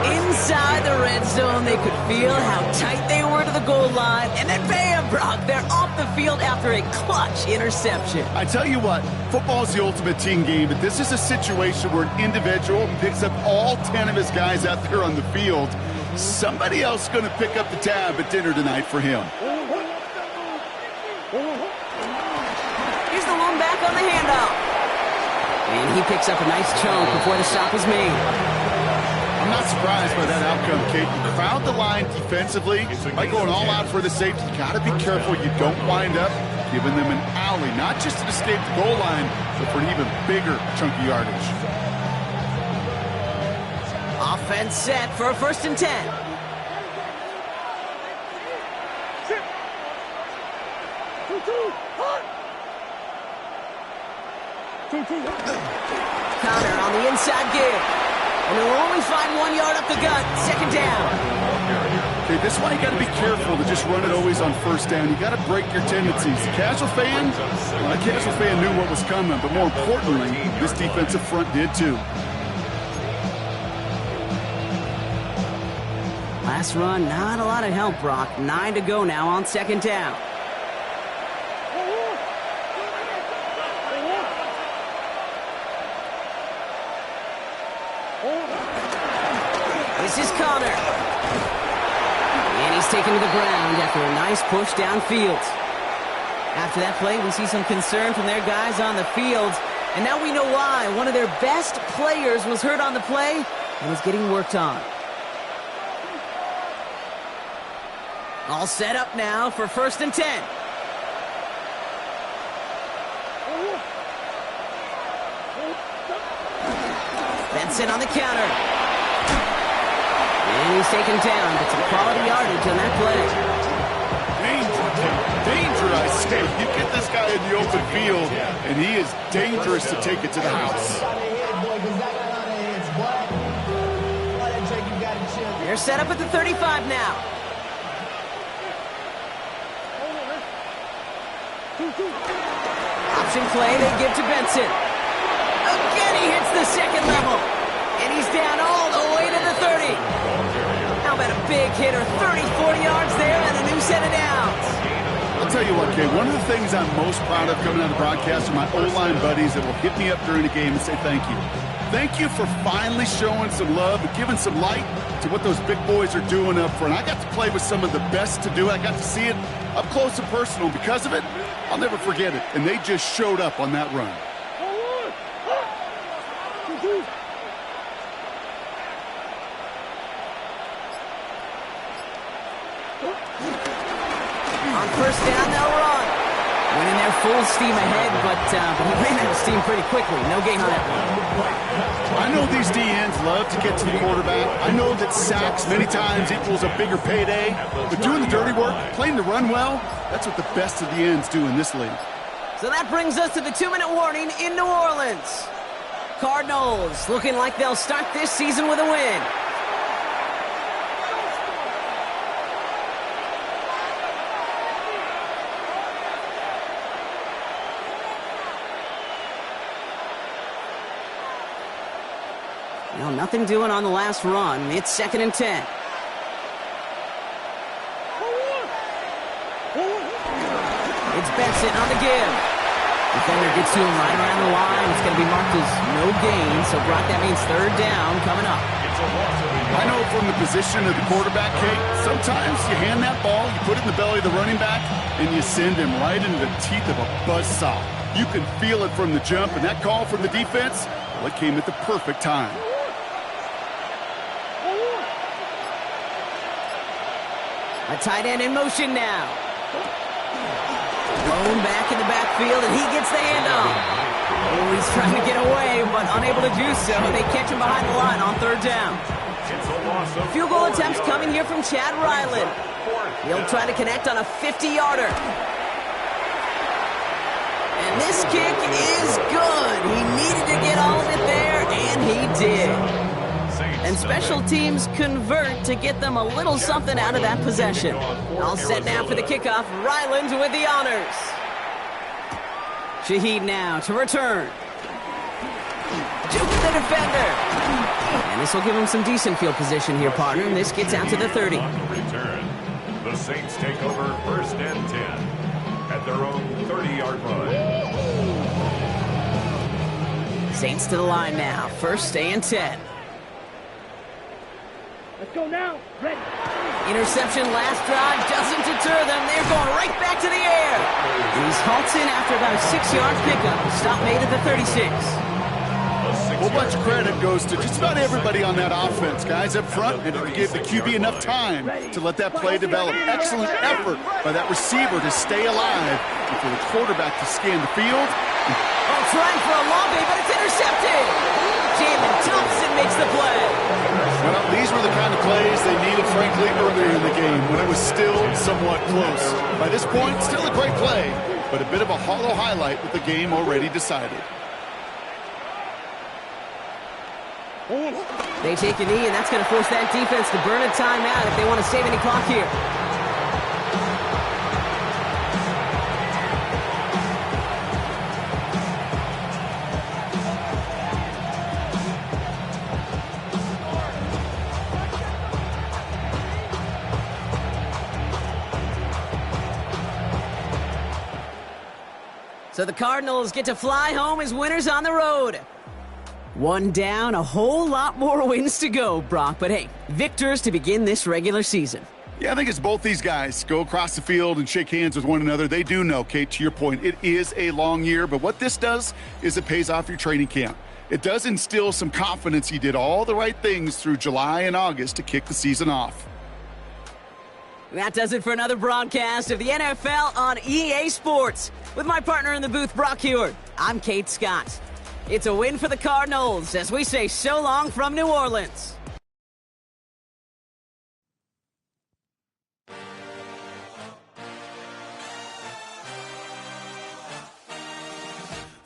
Inside the red zone, they could feel how tight they were to the goal line. And then bam, Brock, they're off the field after a clutch interception. I tell you what, football's the ultimate team game, but this is a situation where an individual picks up all 10 of his guys out there on the field. Somebody else is going to pick up the tab at dinner tonight for him. Here's the lone back on the handoff. And he picks up a nice chunk before the stop is made. I'm not surprised by that outcome, Kate. You crowd the line defensively by going all out for the safety. You got to be careful you don't wind up giving them an alley, not just to escape the goal line, but for an even bigger chunk of yardage. Offense set for a 1st and 10. Connor on the inside give. And they'll only find 1 yard up the gut. 2nd down. Okay, this is why you got to be careful to just run it always on 1st down. You got to break your tendencies. The casual fan knew what was coming, but more importantly, this defensive front did too. Last run, not a lot of help, Brock. 9 to go now on 2nd down. This is Connor. And he's taken to the ground after a nice push downfield. After that play, we see some concern from their guys on the field. And now we know why. One of their best players was hurt on the play and is getting worked on. All set up now for 1st and 10. Benson on the counter. And he's taken down, but some quality yardage on that play. Danger, I say. You get this guy in the open field, and he is dangerous to take it to the house. They're set up at the 35 now. Option play they give to Benson. Again, he hits the 2nd level. And he's down all the way to the 30. How about a big hitter? 30, 40 yards there and a new set of downs. I'll tell you what, Kay, one of the things I'm most proud of coming out of the broadcast are my O-line buddies that will hit me up during the game and say thank you. Thank you for finally showing some love and giving some light to what those big boys are doing up front. I got to play with some of the best to do it. I got to see it up close and personal. Because of it, I'll never forget it. And they just showed up on that run. On 1st down, they'll run. Went in there full steam ahead, but he ran out of steam pretty quickly. No gain on that one. I know these DNs love to get to the quarterback. I know that sacks many times equals a bigger payday. But doing the dirty work, playing the run well, that's what the best of the ends do in this league. So that brings us to the 2-minute warning in New Orleans. Cardinals looking like they'll start this season with a win. Well, nothing doing on the last run. It's 2nd and 10. It's Benson on the give. Defender gets to him right around the line. It's going to be marked as no gain. So, Brock, that means third down coming up. I know from the position of the quarterback, Kate, sometimes you hand that ball, you put it in the belly of the running back, and you send him right into the teeth of a buzzsaw. You can feel it from the jump, and that call from the defense, well, it came at the perfect time. A tight end in motion now. Thrown back in the backfield, and he gets the handoff. Oh, he's trying to get away, but unable to do so. They catch him behind the line on third down. Field goal attempts coming here from Chad Ryland. He'll try to connect on a 50-yarder. And this kick is good. He needed to get all of it there, and he did. And special teams convert to get them a little something out of that possession. All set now for the kickoff. Ryland with the honors. Shaheed now to return. Juke the defender. And this will give him some decent field position here, partner. And this gets out to the 30. Return. The Saints take over first and 10 at their own 30-yard line. Saints to the line now. First and 10. Let's go now. Ready. Interception last drive doesn't deter them. They're going right back to the air. He's halted after about a 6-yard pickup. Stop made at the 36. A whole bunch of credit goes to just about everybody on that offense, guys up front, and to give the QB enough time to let that play develop. Excellent effort by that receiver to stay alive and for the quarterback to scan the field. Oh, trying for a long way, but it's intercepted. Jalen Thompson makes the play. Well, these were the kind of plays they needed, frankly, earlier in the game when it was still somewhat close. By this point, still a great play, but a bit of a hollow highlight with the game already decided. They take a knee, and that's going to force that defense to burn a timeout if they want to save any clock here. So the Cardinals get to fly home as winners on the road. One down, a whole lot more wins to go, Brock. But hey, victors to begin this regular season. Yeah, I think it's both these guys go across the field and shake hands with one another. They do know, Kate, to your point, it is a long year. But what this does is it pays off your training camp. It does instill some confidence. You did all the right things through July and August to kick the season off. That does it for another broadcast of the NFL on EA Sports. With my partner in the booth, Brock Heward, I'm Kate Scott. It's a win for the Cardinals as we say so long from New Orleans.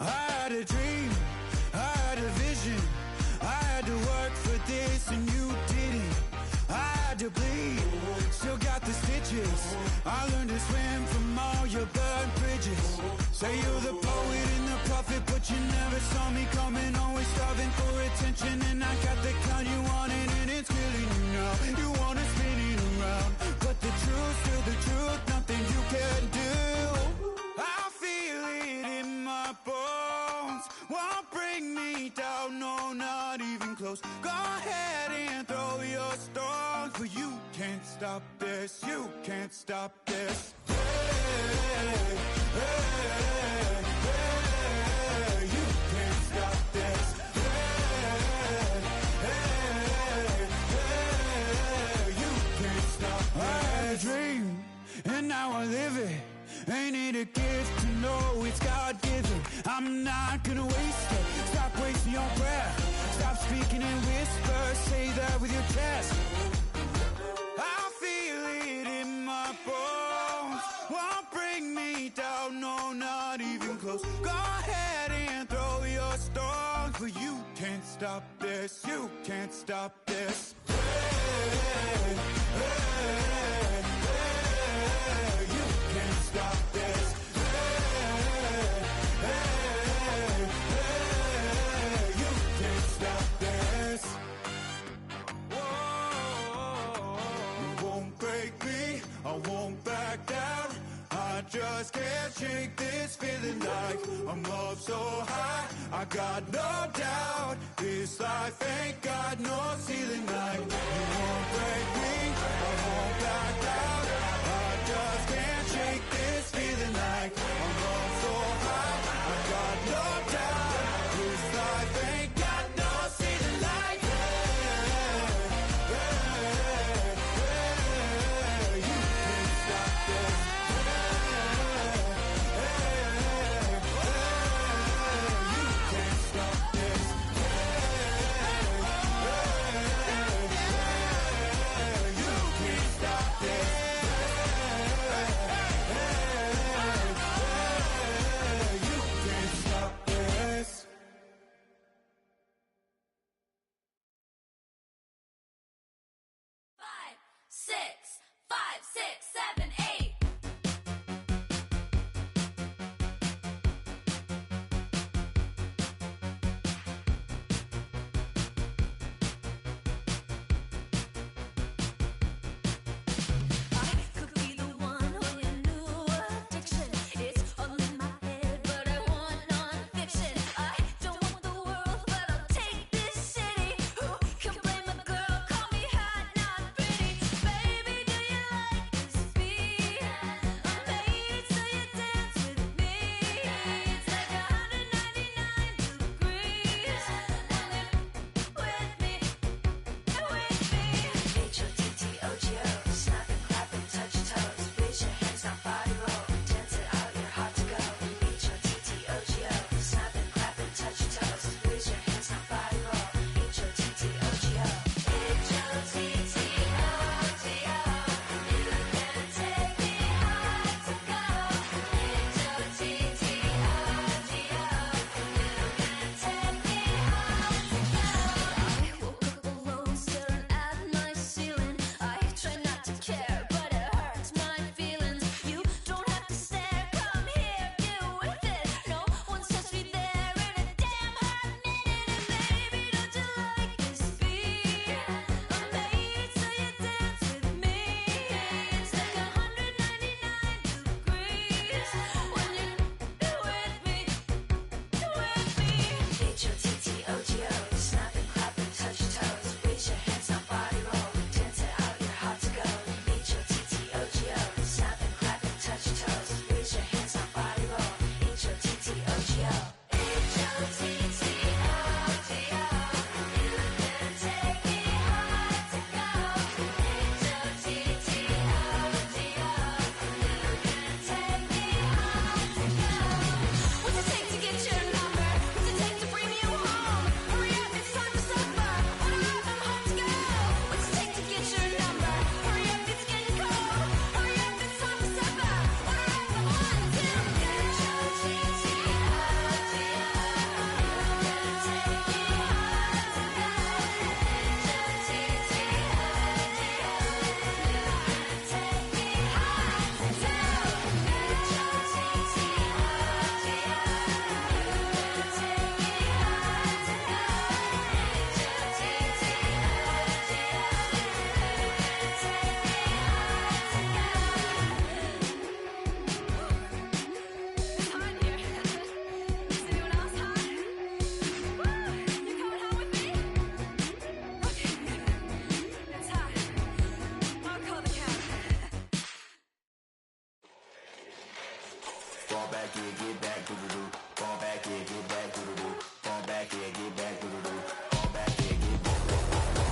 I had a dream, I had a vision, I had to work for this and you didn't. I had to bleed, still got the stitches. I learned to swim from all your burnt bridges. Say you're the poet and the prophet, but you never saw me coming. Always starving for attention, and I got the kind you wanted, and it's killing you now. You wanna spin it around, but the truth's still the truth. Nothing you can do. I feel it in my bones. Won't bring me down, no, not even close. Go ahead and throw your stones, but you can't stop this. You can't stop this. Hey, hey, hey, you can't stop this. Hey, hey, hey, you can't stop. I had a dream, and now I live it. Ain't it a gift to know it's God-given? I'm not gonna waste it. Stop wasting your breath. Stop speaking in whispers. Say that with your chest. I feel it in my bones. Won't bring me down, no, not even close. Go ahead and throw your stones, but you can't stop this. You can't stop this. Hey, hey, hey, you can't stop this. Hey, hey, hey, you can't stop this. Whoa, you won't break me, I won't back down. I just can't shake this feeling like I'm up so high. I got no doubt this life ain't got no ceiling. Like you won't break me, I won't back out. I just can't shake this feeling like I'm up so high. I got no doubt this life ain't got no ceiling. Like you can't stop this.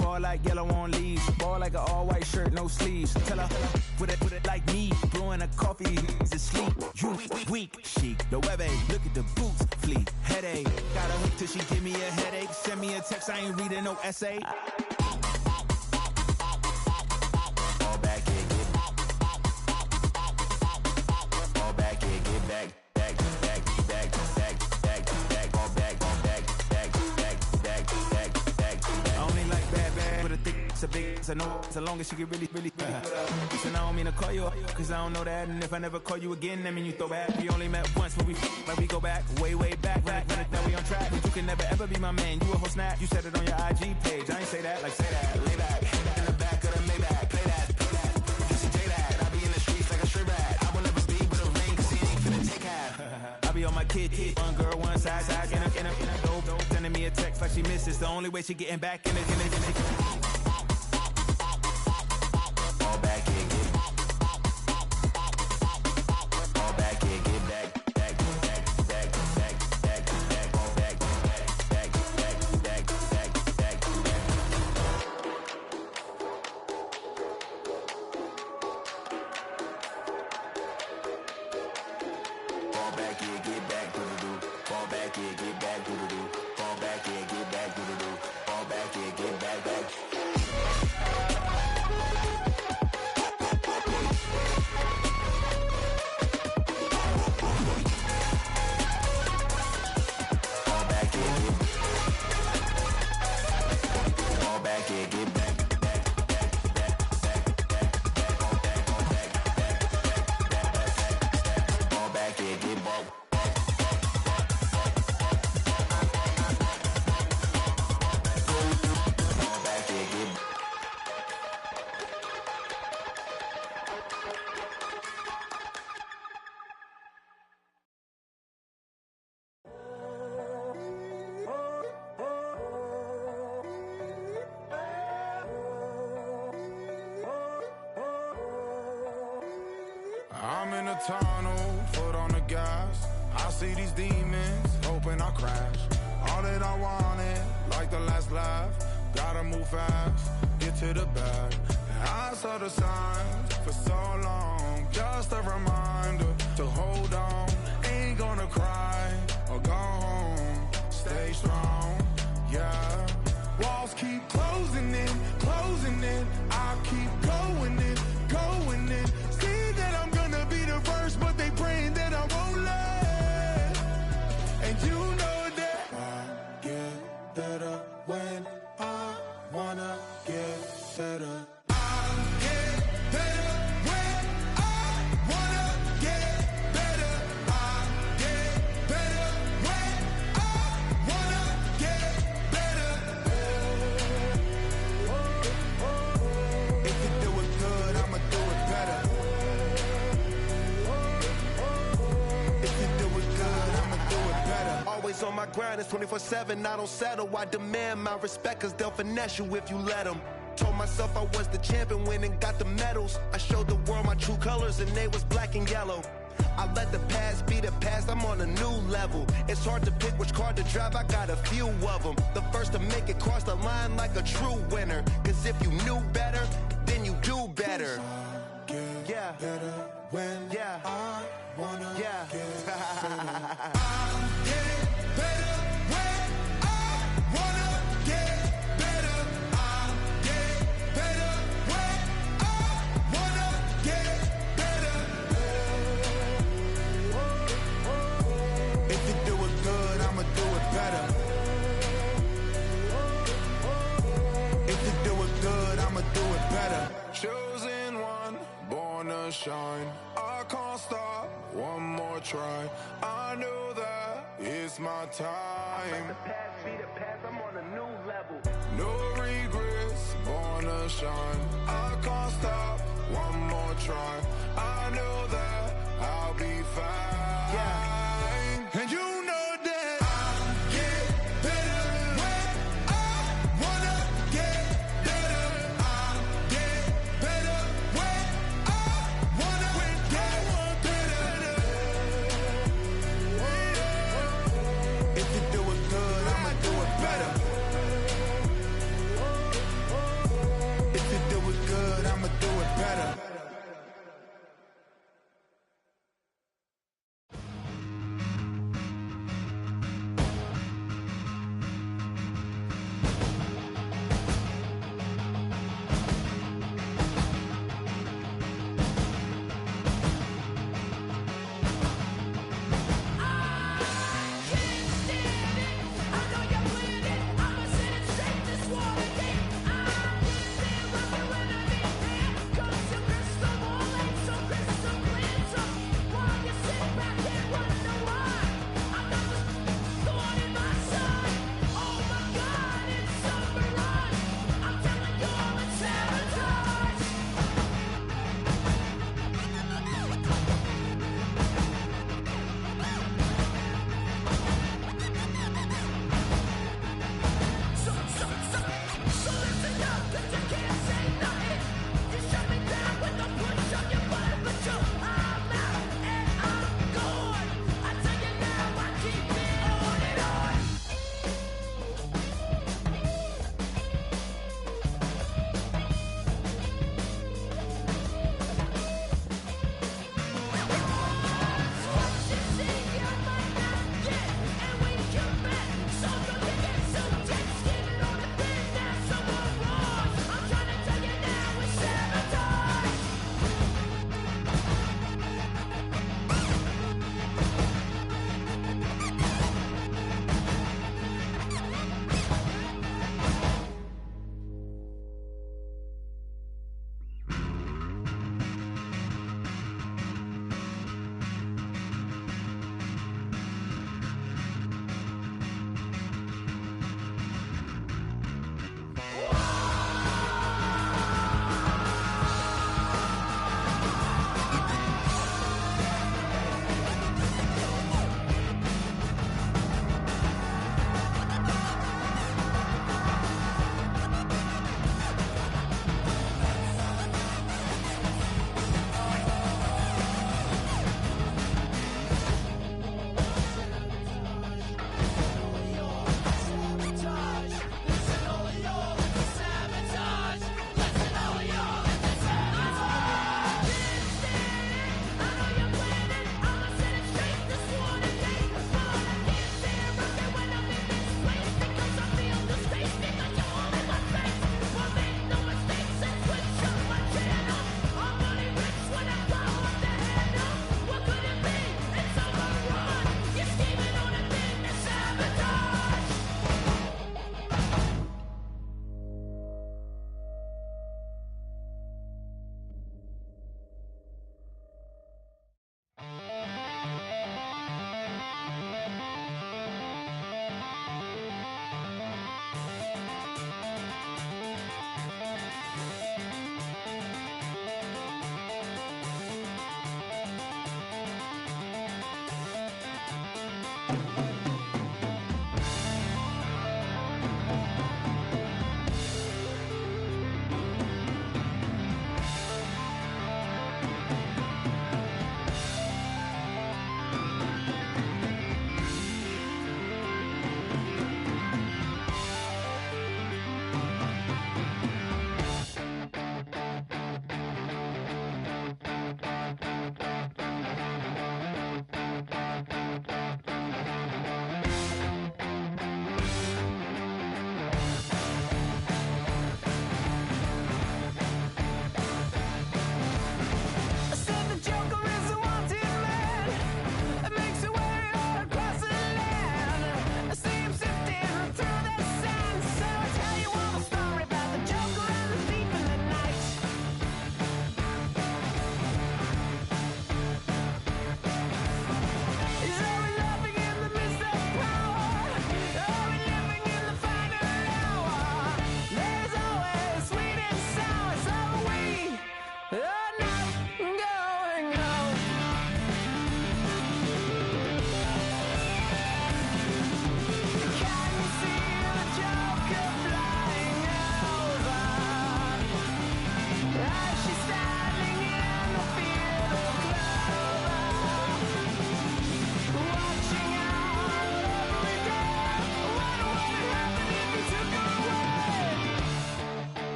Ball like yellow on leaves. Ball like an all-white shirt, no sleeves. Tell her, put it like me. Blowing a coffee, he's asleep. You weak, chic. The webby, look at the boots, fleet. Headache, got a hook till she give me a headache. Send me a text, I ain't reading no essay. Ball back, yeah, get back. Ball back, yeah, get back. A big, so no, so long as she get really Listen, I don't mean to call you up, cause I don't know that. And if I never call you again, that mean you throw back. We only met once, but we go back, way back. Run it, now we on track. But you can never ever be my man. You a whole snap, you said it on your IG page. I ain't say that, like say that, lay back. In the back of the Maybach, play that. Just say that, I be in the streets like a stray rat. I will never be with a ring, cause he ain't finna kid. One girl, one side, in a dope, sending me a text like she misses. The only way she getting back in it. Fall back in, get fall back in, get back. I'm in a tunnel, foot on the gas. I see these demons, hoping I crash. All that I wanted, like the last laugh. Gotta move fast, get to the bag. I saw the signs for so long. Just a reminder to hold on. Ain't gonna cry or go home. Stay strong, yeah. Walls keep closing in, closing in. I keep going in, going in. See that I'm gonna be the first, but they praying that I won't let. And you know that I get better when I wanna get better. On my grind, it's 24/7, I don't settle. I demand my respect, cause they'll finesse you if you let them. Told myself I was the champion, went and got the medals. I showed the world my true colors and they was black and yellow. I let the past be the past, I'm on a new level. It's hard to pick which car to drive, I got a few of them. The first to make it cross the line like a true winner. Cause if you knew better, then you do better. Yeah, better when I wanna get better. Chosen one, born to shine. I can't stop, one more try. I know that it's my time. The past be the past, I'm on a new level. No regrets, born to shine. I can't stop, one more try. I know that I'll be fine. Yeah. And you know that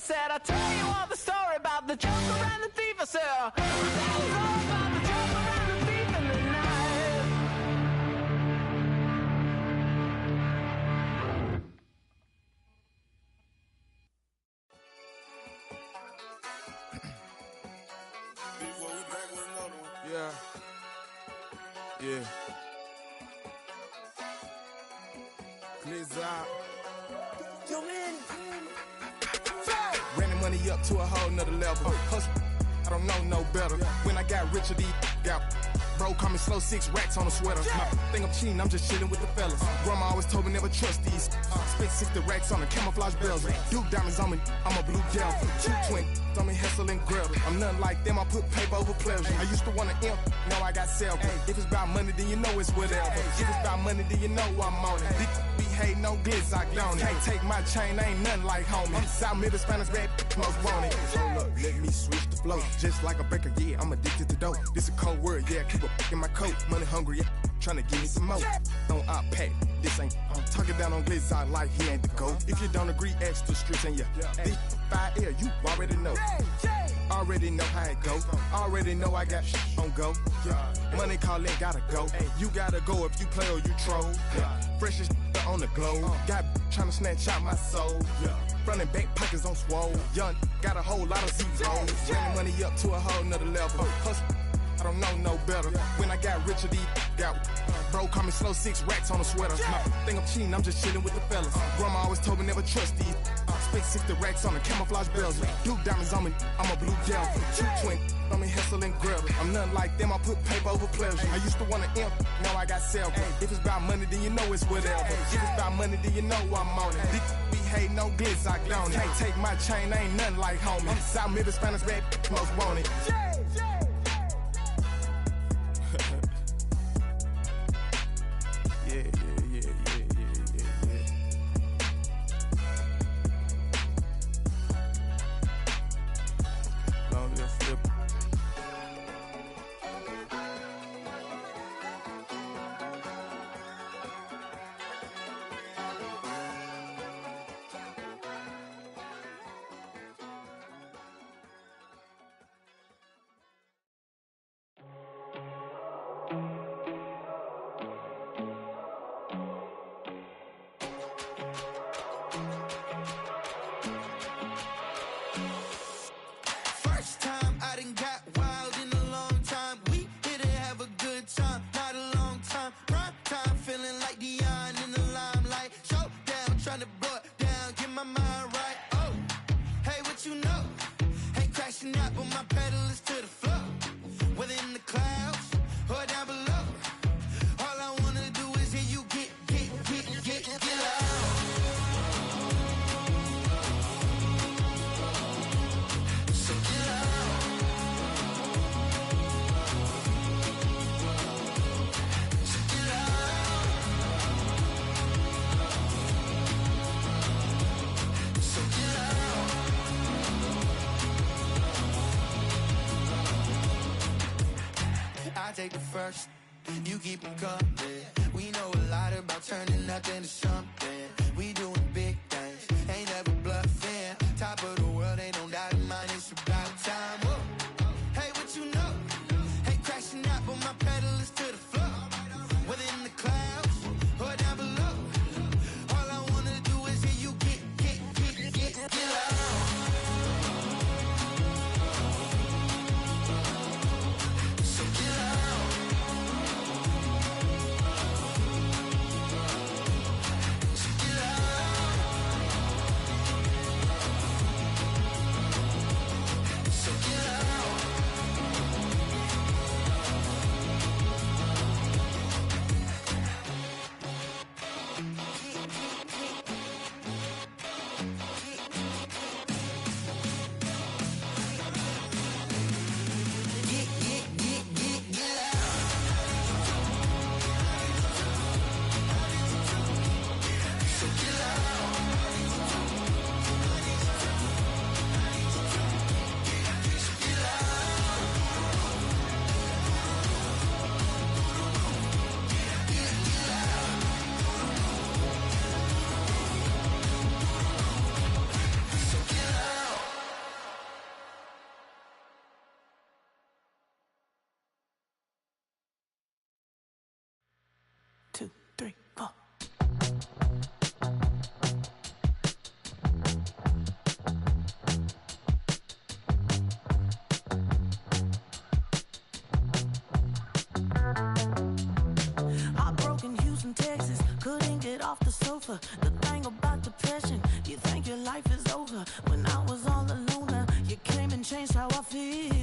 said, I'll tell you all the story about the joker and the thief. I said, that was all about the joker and the thief in the night. Yeah. Yeah. Blizzard. Yo, man. Ran the money up to a whole nother level. Hustle, I don't know no better. When I got richer, these got bro, call me slow, 6 racks on a sweater. My think I'm cheating, I'm just chilling with the fellas. Grandma always told me never trust these. Spent 60 racks on the camouflage bells. Duke diamonds on me, I'm a blue gel. 220 on me, Hessel and Grub. I'm nothing like them, I put paper over pleasure. I used to want to imp, now I got self. If it's about money, then you know it's whatever. If it's about money, then you know I'm on it. Be hate no glitz, I don't. Can't take my chain, ain't nothing like homie. South Middle Spanish bad, most want it. Hold up, let me switch the flow. Just like a baker, yeah, I'm addicted to dope. This a cold word, yeah, keep a in my coat. Money hungry, yeah, tryna give me some more. On op pack, this ain't. I'm talking down on glitz, I like he ain't the GOAT. If you don't agree, ask the streets and yeah. This fire air, you already know. Already know how it go. Already know I got shit on go. Money calling, gotta go. You gotta go if you play or you troll. Freshest on the globe. Got tryna snatch out my soul. Running back pockets on swole. Young, got a whole lot of zeros. Running money up to a whole nother level. Hustle, I don't know no better. When I got richer, these got bro, call me slow, 6 racks on a sweater. My think I'm cheating, I'm just chilling with the fellas. Grandma always told me never trust these. Spent 60 racks on the camouflage bells. Duke diamonds on me, I'm a blue gel. 220 on me, Hessel and Grub. I'm nothing like them, I put paper over pleasure. I used to want to imp, now I got self. If it's about money, then you know it's whatever. If it's about money, then you know I'm on it. Be hate no glitz, I don't. Can't take my chain, ain't nothing like homie. South Middle Spanish bad, most want it. Yeah. Long live Flip. First time I done got wild in a long time. We here to have a good time, not a long time. Prime time, feeling like Dion in the limelight. Showdown, trying to blow it down, get my mind right. Oh, hey, what you know? Ain't crashing out, but my pedal is to the floor. Whether in the clouds or down below, all I wanna do is hear you get loud. So get loud. So get loud. So get loud. I take the first, you keep them coming. We know a lot about turning nothing to something. We doing big things, ain't never bluffing. Top of the world, ain't no doubt in mine, it's about time. Whoa. Hey, what you know? Ain't crashing out, but my pedal is to the floor. Whether in the clouds or down below, all I wanna do is hear you get loud. So get loud. So get loud. sofa. The thing about depression, you think your life is over. When I was all alone, you came and changed how I feel.